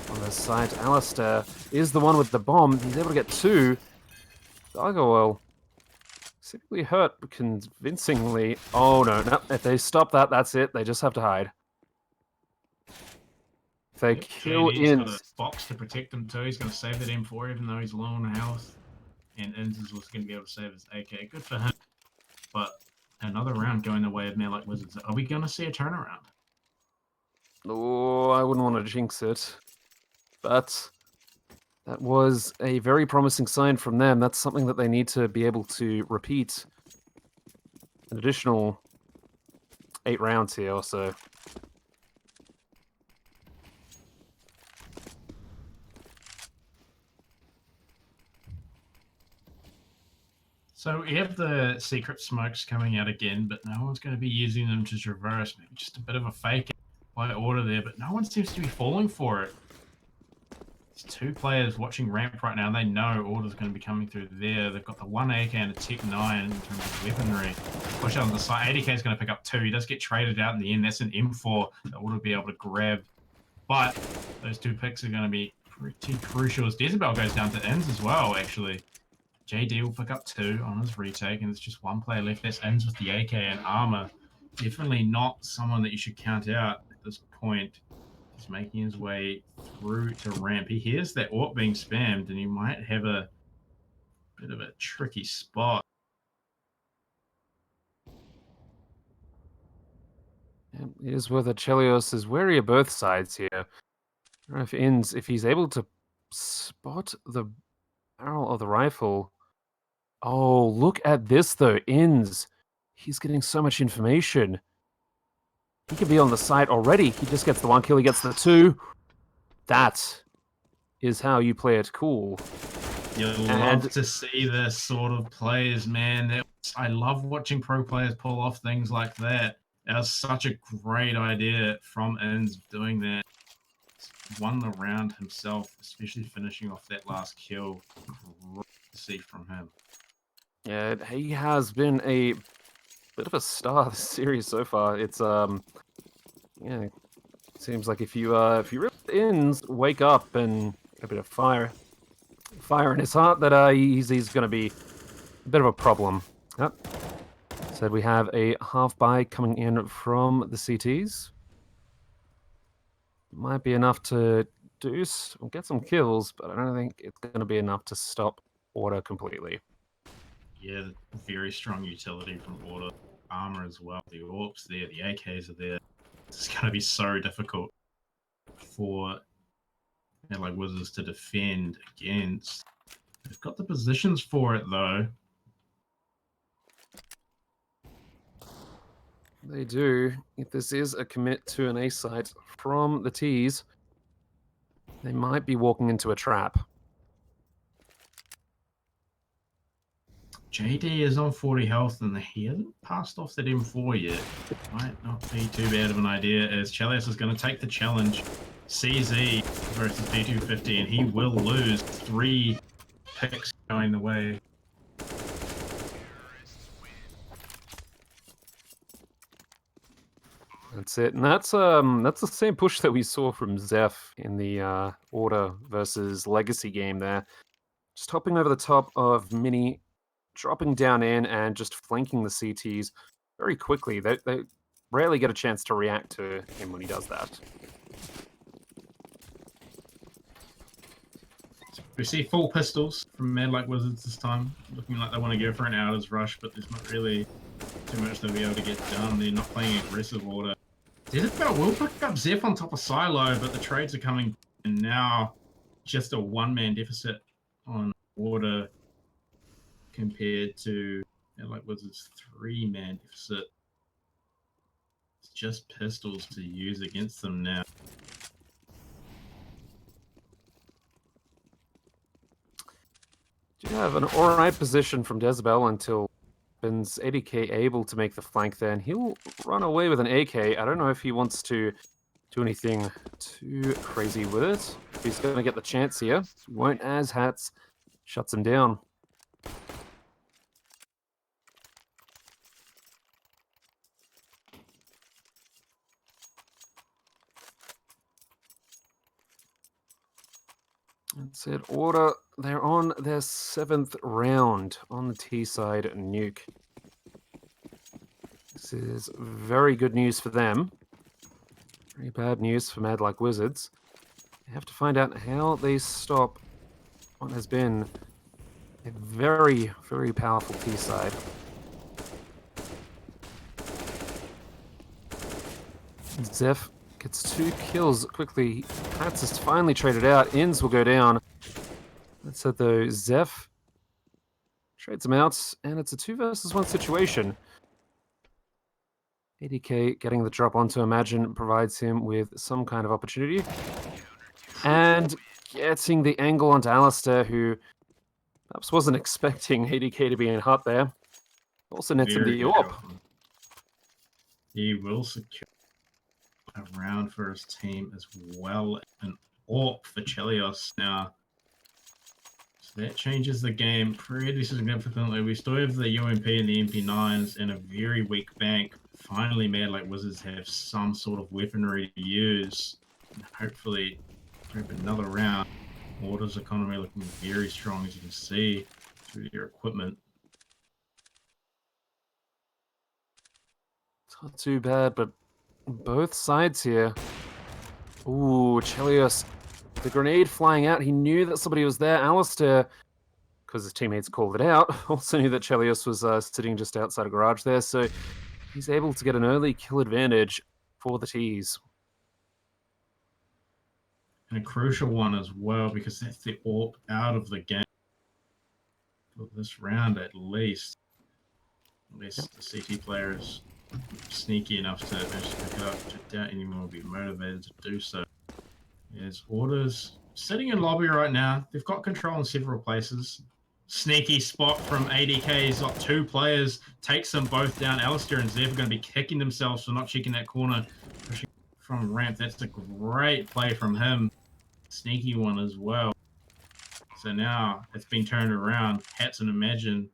on the site. Alistair is the one with the bomb. He's able to get 2. Gargoyle simply hurt convincingly. Oh, no. If they stop that, that's it. They just have to hide. If they kill JD's got Inns. a box to protect him too. He's going to save that M4 even though he's low on health. And Inns is also going to be able to save his AK. Good for him. But another round going the way of madlikewizards. Are we going to see a turnaround? Oh, I wouldn't want to jinx it. But that was a very promising sign from them. That's something that they need to be able to repeat an additional 8 rounds here or so. So we have the secret smokes coming out again, but no one's going to be using them to traverse. Maybe just a bit of a fake by Order there, but no one seems to be falling for it. There's 2 players watching ramp right now, and they know Order's going to be coming through there. They've got the 1 AK and a Tech 9 in terms of weaponry. Push out on the side. 80k is going to pick up 2. He does get traded out in the end. That's an M4 that Order will be able to grab. But those 2 picks are going to be pretty crucial as Decibel goes down to Inns as well, actually. JD will pick up 2 on his retake, and there's just 1 player left. That's Inns with the AK and armor. Definitely not someone that you should count out at this point. He's making his way through to ramp. He hears that AWP being spammed, and he might have a bit of a tricky spot. It is whether Chelios is wary of both sides here. I don't know if Inns, if he's able to spot the barrel of the rifle. Oh, look at this, though. Inns. He's getting so much information. He could be on the site already. He just gets the 1 kill. He gets the 2. That is how you play it cool. You love to see this sort of players, man. I love watching pro players pull off things like that. That was such a great idea from Inns doing that. He's won the round himself, especially finishing off that last kill. to see from him. Yeah, he has been a bit of a star this series so far. It's yeah, seems like if you really ins wake up and a bit of fire in his heart, that he's going to be a bit of a problem. Yep. Said we have a half buy coming in from the CTs. Might be enough to get some kills, but I don't think it's going to be enough to stop Order completely. Yeah, very strong utility from Order. Armor as well. The AWPs there, the AKs are there. It's going to be so difficult for Wizards to defend against. They've got the positions for it though. They do. If this is a commit to an A site from the T's, they might be walking into a trap. JD is on 40 health and he hasn't passed off that M4 yet. Might not be too bad of an idea as Chalice is going to take the challenge. CZ versus D250 and he will lose 3 picks going the way. That's it, and that's the same push that we saw from Zeph in the Order versus Legacy game there. Just hopping over the top of Mini, dropping down in, and just flanking the CTs very quickly. They rarely get a chance to react to him when he does that. We see full pistols from madlikewizards this time, looking like they want to go for an outers rush, but there's not really too much they'll be able to get done. They're not playing aggressive Order. Desert will pick up Zeph on top of Silo, but the trades are coming, and now just a one-man deficit on Order compared to madlikewizards' 3-man deficit. It's just pistols to use against them now. Do you have an alright position from Dezebel until Ben's 80k able to make the flank there, and he'll run away with an AK. I don't know if he wants to do anything too crazy with it. He's going to get the chance here. He won't, as Hats shuts him down. That's it. Order, they're on their 7th round on the T side nuke. This is very good news for them. Very bad news for madlikewizards. They have to find out how they stop what has been a very, very powerful T side. Zeph gets 2 kills quickly. Hats is finally traded out. Ins will go down. That's it though. Zeph trades him out, and it's a 2 versus 1 situation. 80k getting the drop onto Imagine provides him with some kind of opportunity. And getting the angle onto Alistair, who perhaps wasn't expecting 80k to be in hut there. Also nets him the AWP. He will secure a round for his team as well. An AWP for Chelios now. So that changes the game pretty significantly. We still have the UMP and the MP9s and a very weak bank. Finally, madlikewizards have some sort of weaponry to use. And hopefully, grab another round. Order's economy looking very strong, as you can see, through their equipment. It's not too bad, but both sides here. Ooh, Chelios, the grenade flying out. He knew that somebody was there. Alistair, because his teammates called it out, also knew that Chelios was sitting just outside a garage there, so he's able to get an early kill advantage for the T's. And a crucial one as well, because that's the AWP out of the game for this round at least. Unless the CT player is sneaky enough to manage to pick it up, which I doubt anyone will be motivated to do so. There's Orders sitting in lobby right now. They've got control in several places. Sneaky spot from ADK. He's got 2 players, takes them both down. Alistair and Zev are going to be kicking themselves for not checking that corner. Pushing from ramp. That's a great play from him. Sneaky one as well. So now it's been turned around. Hats and Imagine,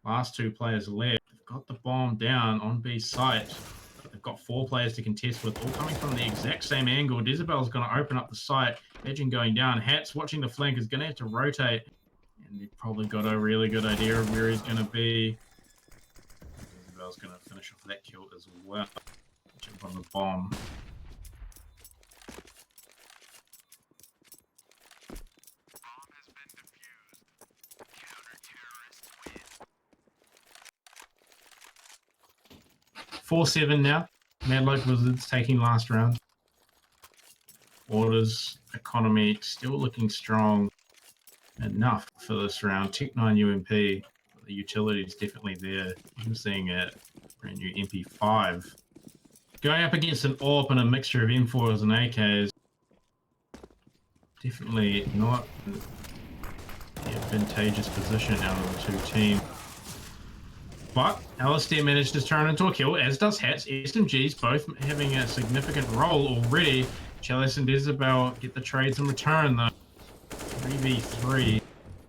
last 2 players left. They've got the bomb down on B site. They've got 4 players to contest with, all coming from the exact same angle. Dizabel's going to open up the site. Imagine going down. Hats watching the flank is going to have to rotate. And they've probably got a really good idea of where he's going to be. Dizabel's going to finish off that kill as well. Jump on the bomb. Four 7 now. Madlikewizards taking last round. Orders, economy still looking strong enough for this round. Tech 9 UMP, the utility is definitely there. I'm seeing a brand new MP5. Going up against an AWP and a mixture of M4s and AKs. Definitely not an advantageous position out of the 2 teams. But Alistair managed to turn into a kill, as does Hats. SMGs both having a significant role already. Chalice and Dizabel get the trades in return, though. 3v3.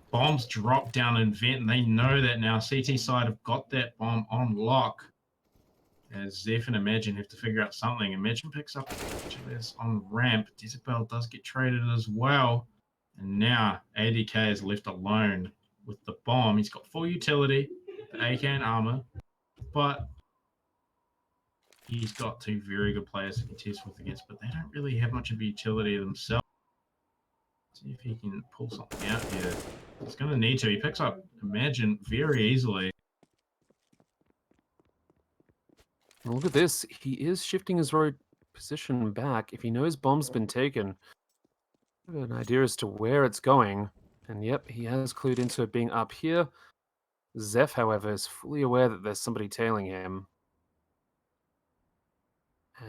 Bombs drop down in vent, and they know that now. CT side have got that bomb on lock. As Zeph and Imagine have to figure out something. Imagine picks up Chalice on ramp. Dizabel does get traded as well. And now ADK is left alone with the bomb. He's got full utility, the AK and armor, but he's got 2 very good players to contest with against, but they don't really have much of a utility themselves. See if he can pull something out here. He's going to need to. He picks up Imagine very easily. Look at this. He is shifting his road position back. If he knows bomb's been taken, I have an idea as to where it's going. And yep, he has clued into it being up here. Zeph, however, is fully aware that there's somebody tailing him.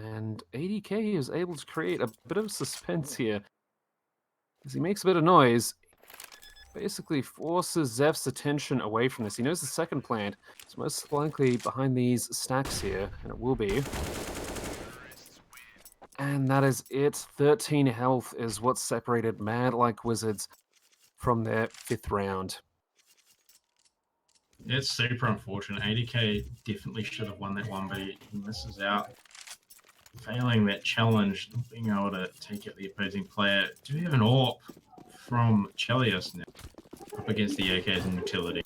And ADK is able to create a bit of suspense here. As he makes a bit of noise, basically forces Zeph's attention away from this. He knows the second plant is most likely behind these stacks here, and it will be. And that is it. 13 health is what separated Madlikewizards from their 5th round. It's super unfortunate. ADK definitely should have won that one, but he misses out. Failing that challenge, not being able to take out the opposing player. Do we have an AWP from Chelios now up against the AKs and utility?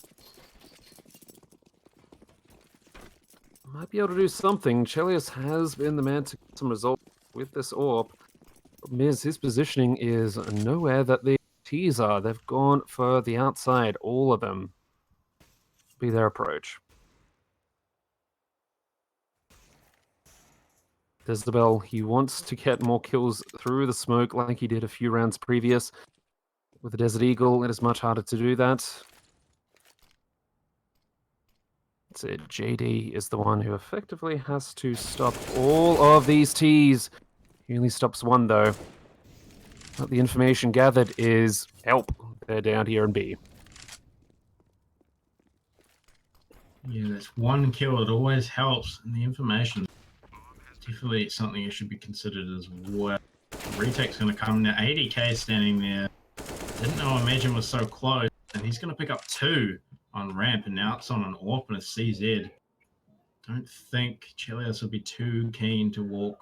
Might be able to do something. Chelios has been the man to get some results with this AWP. Problem is, his positioning is nowhere that the T's are. They've gone for the outside, all of them. Be their approach. Dizabel, he wants to get more kills through the smoke like he did a few rounds previous. With the Desert Eagle, it is much harder to do that. That's it. JD is the one who effectively has to stop all of these T's. He only stops one, though. But the information gathered is, help, they're down here in B. Yeah, that's one kill. It always helps. And the information, definitely something that should be considered as well. Retake's going to come now. 80k standing there. Didn't know Imagine was so close. And he's going to pick up 2 on ramp. And now it's on an AWP and a CZ. Don't think Chelios would be too keen to walk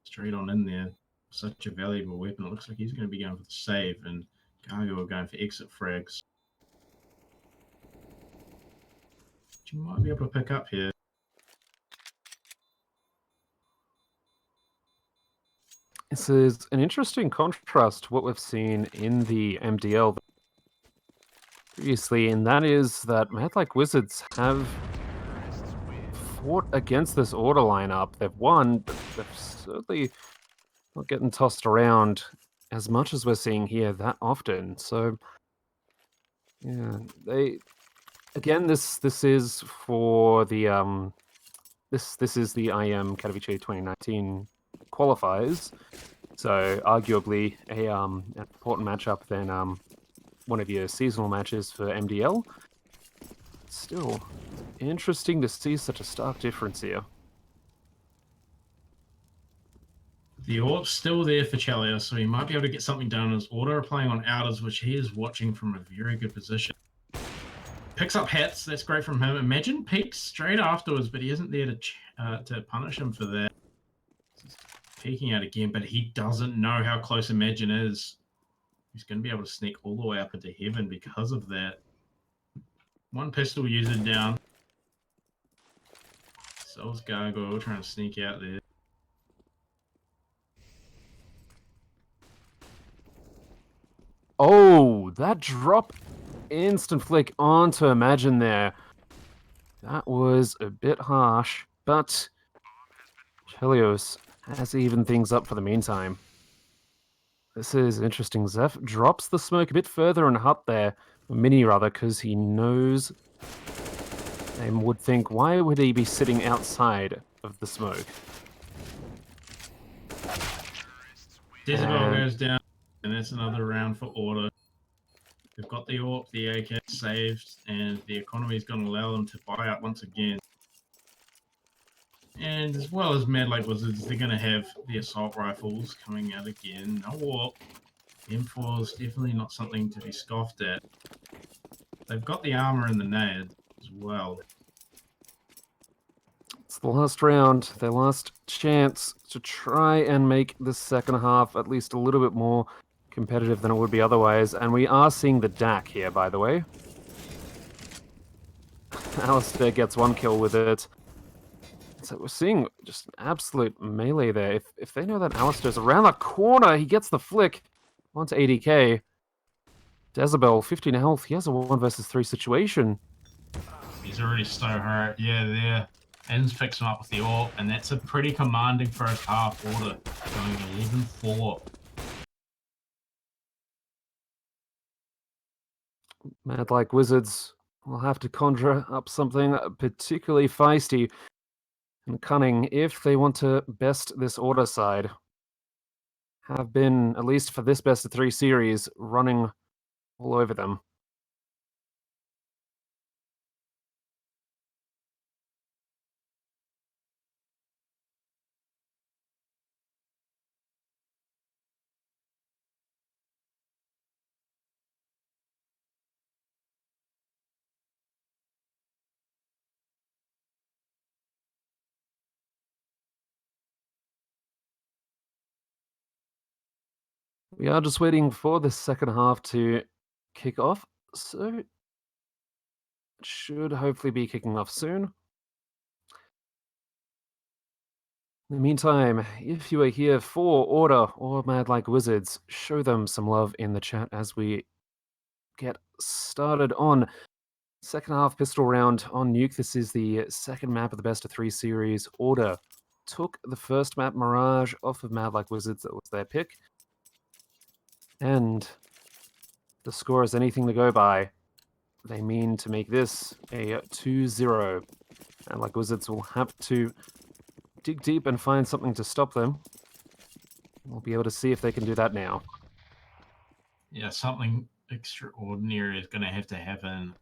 straight on in there. Such a valuable weapon. It looks like he's going to be going for the save. And Gargo are going for exit frags. You might be able to pick up here. This is an interesting contrast to what we've seen in the MDL previously, and that is that Madlikewizards have fought against this order lineup. They've won, but they're certainly not getting tossed around as much as we're seeing here that often. So, yeah, again, this is for the this is the IEM Katowice 2019 qualifiers, so arguably a an important matchup than one of your seasonal matches for MDL. Still, interesting to see such a stark difference here. The AWP's still there for Chelio, so he might be able to get something done. His auto are playing on outers, which he is watching from a very good position. Picks up hats. That's great from him. Imagine peeks straight afterwards, but he isn't there to punish him for that. Peeking out again, but he doesn't know how close Imagine is. He's going to be able to sneak all the way up into heaven because of that. One pistol user down. So's Gargoyle trying to sneak out there. Oh, that drop instant flick onto Imagine there. That was a bit harsh, but Chelios has evened things up for the meantime. This is interesting. Zeph drops the smoke a bit further in hut there, Mini rather, because he knows and would think, why would he be sitting outside of the smoke? Jezebel goes down, and that's another round for order. They've got the AWP, the AK saved, and the economy is going to allow them to buy up once again. And as well as madlikewizards, they're going to have the assault rifles coming out again. No AWP. M4 is definitely not something to be scoffed at. They've got the armor and the nade as well. It's the last round, their last chance to try and make the second half at least a little bit more competitive than it would be otherwise. And we are seeing the DAC here, by the way. Alistair gets one kill with it. So we're seeing just an absolute melee there. If they know that Alistair's around the corner, he gets the flick onto ADK. Jezebel, 15 health. He has a 1 versus 3 situation. He's already so hurt. Yeah, there. Ends picks him up with the AWP, and that's a pretty commanding first half order. Going 11-4. Madlikewizards will have to conjure up something particularly feisty and cunning if they want to best this order side. Have been, at least for this best of 3 series, running all over them. We are just waiting for the second half to kick off, so it should hopefully be kicking off soon. In the meantime, if you are here for Order or madlikewizards, show them some love in the chat as we get started on second half pistol round on Nuke. This is the second map of the best of 3 series. Order took the first map, Mirage, off of madlikewizards. That was their pick. And the score is anything to go by. They mean to make this a 2-0. Madlikewizards will have to dig deep and find something to stop them. We'll be able to see if they can do that now. Yeah, something extraordinary is going to have to happen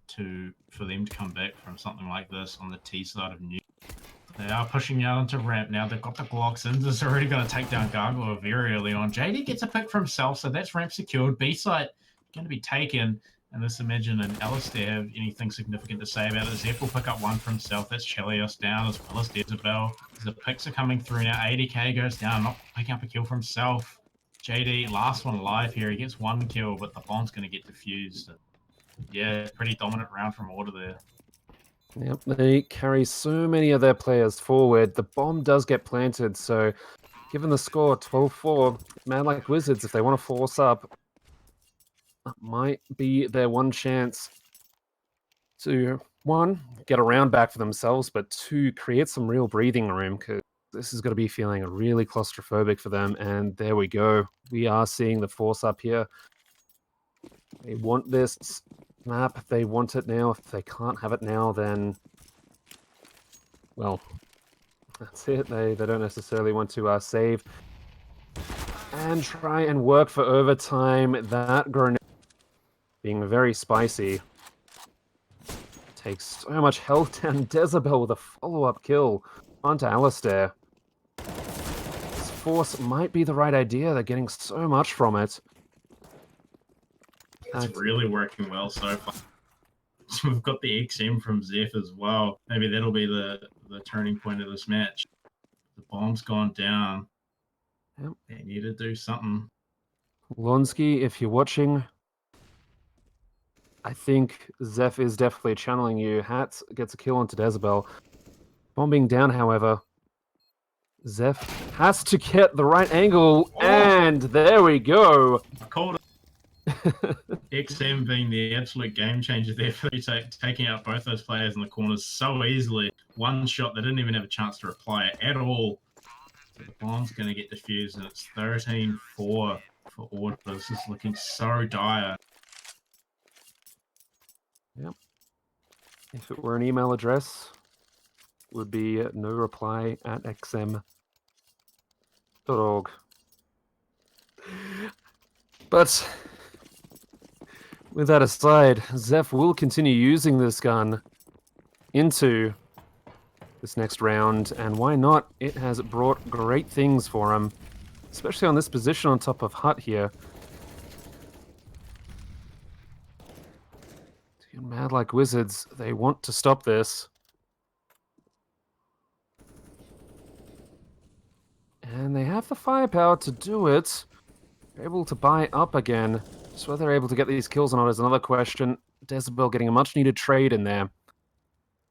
for them to come back from something like this on the T side of Nuke. They are pushing out into ramp now. They've got the Glocks in. This is already going to take down Gargoyle very early on. JD gets a pick for himself, so that's ramp secured. B site going to be taken. And let's imagine an Alistair have anything significant to say about it. Zeph will pick up one for himself. That's Chelios down as well as Jezebel. The picks are coming through now. ADK goes down, not picking up a kill for himself. JD, last one alive here. He gets 1 kill, but the bomb's going to get defused. Yeah, pretty dominant round from Order there. Yep, they carry so many of their players forward. The bomb does get planted, so given the score 12-4, madlikewizards, if they want to force up, that might be their one chance to, 1, get a round back for themselves, but 2, create some real breathing room, because this is going to be feeling really claustrophobic for them. And there we go. We are seeing the force up here. They want this map. They want it now. If they can't have it now, then, well, that's it. They don't necessarily want to save and try and work for overtime. That grenade being very spicy takes so much health down. Jezebel with a follow-up kill onto Alistair. It's reinforce might be the right idea. They're getting so much from it. It's really working well so far. So we've got the XM from Zeph as well. Maybe that'll be the turning point of this match. The bomb's gone down. Yep. They need to do something. Lonsky, if you're watching, I think Zeph is definitely channeling you. Hats gets a kill onto Dezabel. Bomb being down, however. Zeph has to get the right angle, and there we go. I called it. XM being the absolute game changer there for taking out both those players in the corners so easily. One shot, they didn't even have a chance to reply at all. So the bomb's going to get defused, and it's 13-4 for Order. This is looking so dire. Yep. If it were an email address, it would be no reply at xm.org. But with that aside, Zeph will continue using this gun into this next round, and why not? It has brought great things for him, especially on this position on top of Hut here. Mad like wizards, they want to stop this. And they have the firepower to do it. They're able to buy up again. Just whether they're able to get these kills or not is another question. Dezabel getting a much-needed trade in there.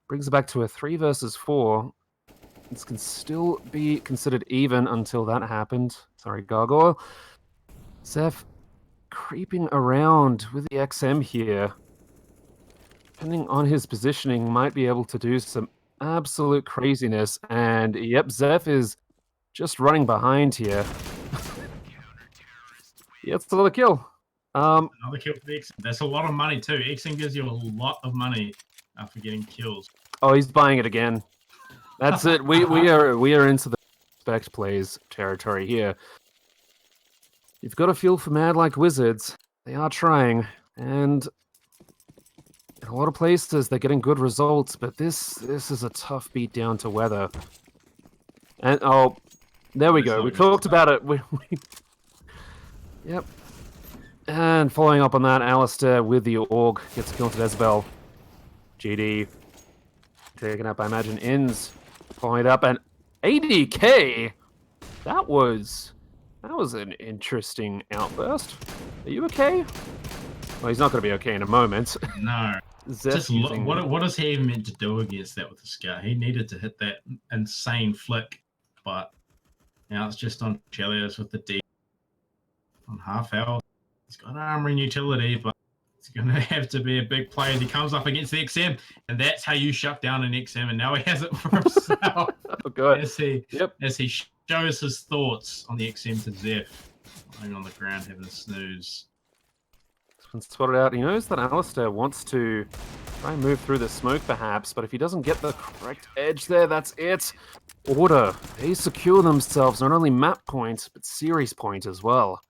Brings it back to a 3 versus 4. This can still be considered even until that happened. Sorry, Gargoyle. Zeph creeping around with the XM here. Depending on his positioning, might be able to do some absolute craziness. And yep, Zeph is just running behind here. Yeah, it's another kill. Another kill for the XM. That's a lot of money too. XM gives you a lot of money for getting kills. Oh, he's buying it again. That's it. We are into the respect plays territory here. You've got to feel for Mad like Wizards. They are trying, and in a lot of places they're getting good results, but this is a tough beat down to weather. And oh, there we go. We talked about it. Yep. And following up on that, Alistair with the Org gets a kill to Dezabel. GD taken up by Imagine Inns. Following it up, and ADK. That was an interesting outburst. Are you okay? Well, he's not going to be okay in a moment. No. Just what is he even meant to do against that with the scout? He needed to hit that insane flick, but now it's just on Chelios with the D on half health. He's got armor and utility, but it's going to have to be a big play as he comes up against the XM, and that's how you shut down an XM, and now he has it for himself. Oh, good. As he shows his thoughts on the XM to Zeph, lying on the ground having a snooze. It's been spotted out. He knows that Alistair wants to try and move through the smoke, perhaps, but if he doesn't get the correct edge there, that's it. Order. They secure themselves not only map point, but series point as well.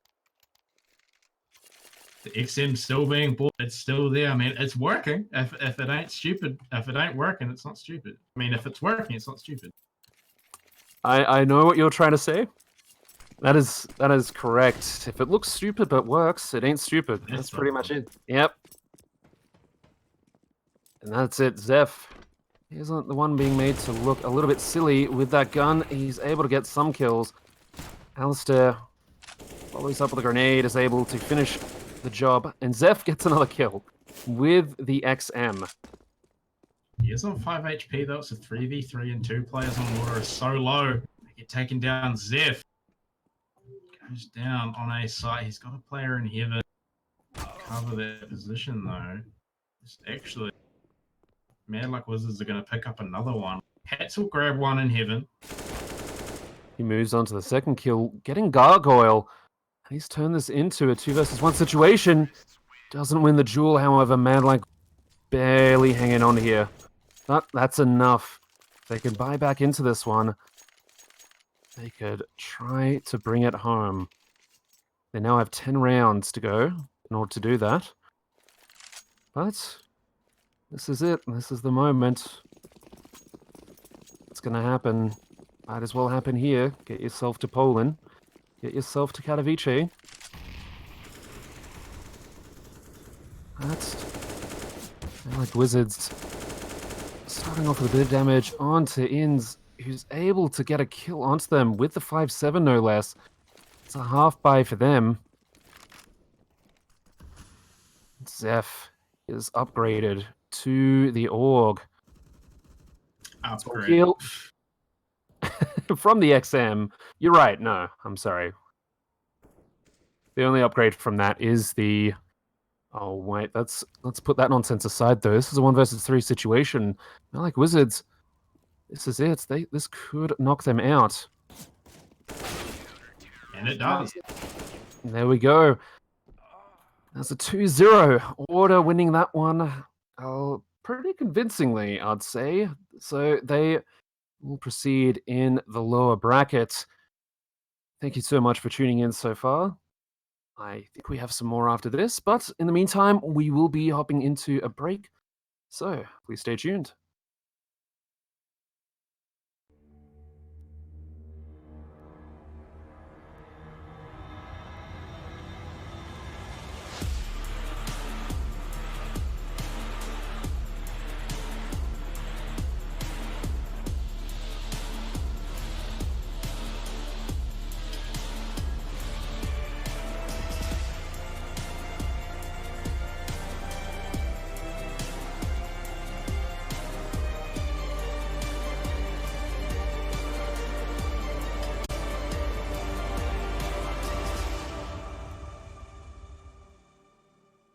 The XM still being bought, it's still there. I mean, it's working. If it ain't stupid, if it ain't working, it's not stupid. I mean, if it's working, it's not stupid. I know what you're trying to say. That is correct. If it looks stupid but works, it ain't stupid. That's pretty much it. Yep. And that's it. Zeph isn't the one being made to look a little bit silly with that gun. He's able to get some kills. Alistair follows up with a grenade, is able to finish the job, and Zeph gets another kill with the XM. He is on 5 HP though. It's a 3v3 and 2 players on water is so low. They get taken down. Zeph goes down on a site. He's got a player in heaven. Cover that position though. It's actually Mad like Wizards are going to pick up another one. Hats will grab one in heaven. He moves on to the second kill, getting Gargoyle. He's turned this into a 2 versus 1 situation. Doesn't win the duel, however. Mad like barely hanging on here. But that's enough. If they can buy back into this one, they could try to bring it home. They now have 10 rounds to go in order to do that. But this is it. This is the moment. It's going to happen. Might as well happen here. Get yourself to Poland. Get yourself to Katowice. That's... I like Wizards. Starting off with a bit of damage onto Inns, who's able to get a kill onto them with the 5-7 no less. It's a half buy for them. Zeph is upgraded to the Org. Upgrade. Heal from the XM. You're right. No, I'm sorry. The only upgrade from that is the... Oh, wait. Let's put that nonsense aside, though. This is a 1 versus 3 situation. I like Wizards. This is it. This could knock them out. And it does. There we go. That's a 2-0. Order winning that one pretty convincingly, I'd say. So they will proceed in the lower bracket. Thank you so much for tuning in so far. I think we have some more after this, but in the meantime, we will be hopping into a break. So please stay tuned.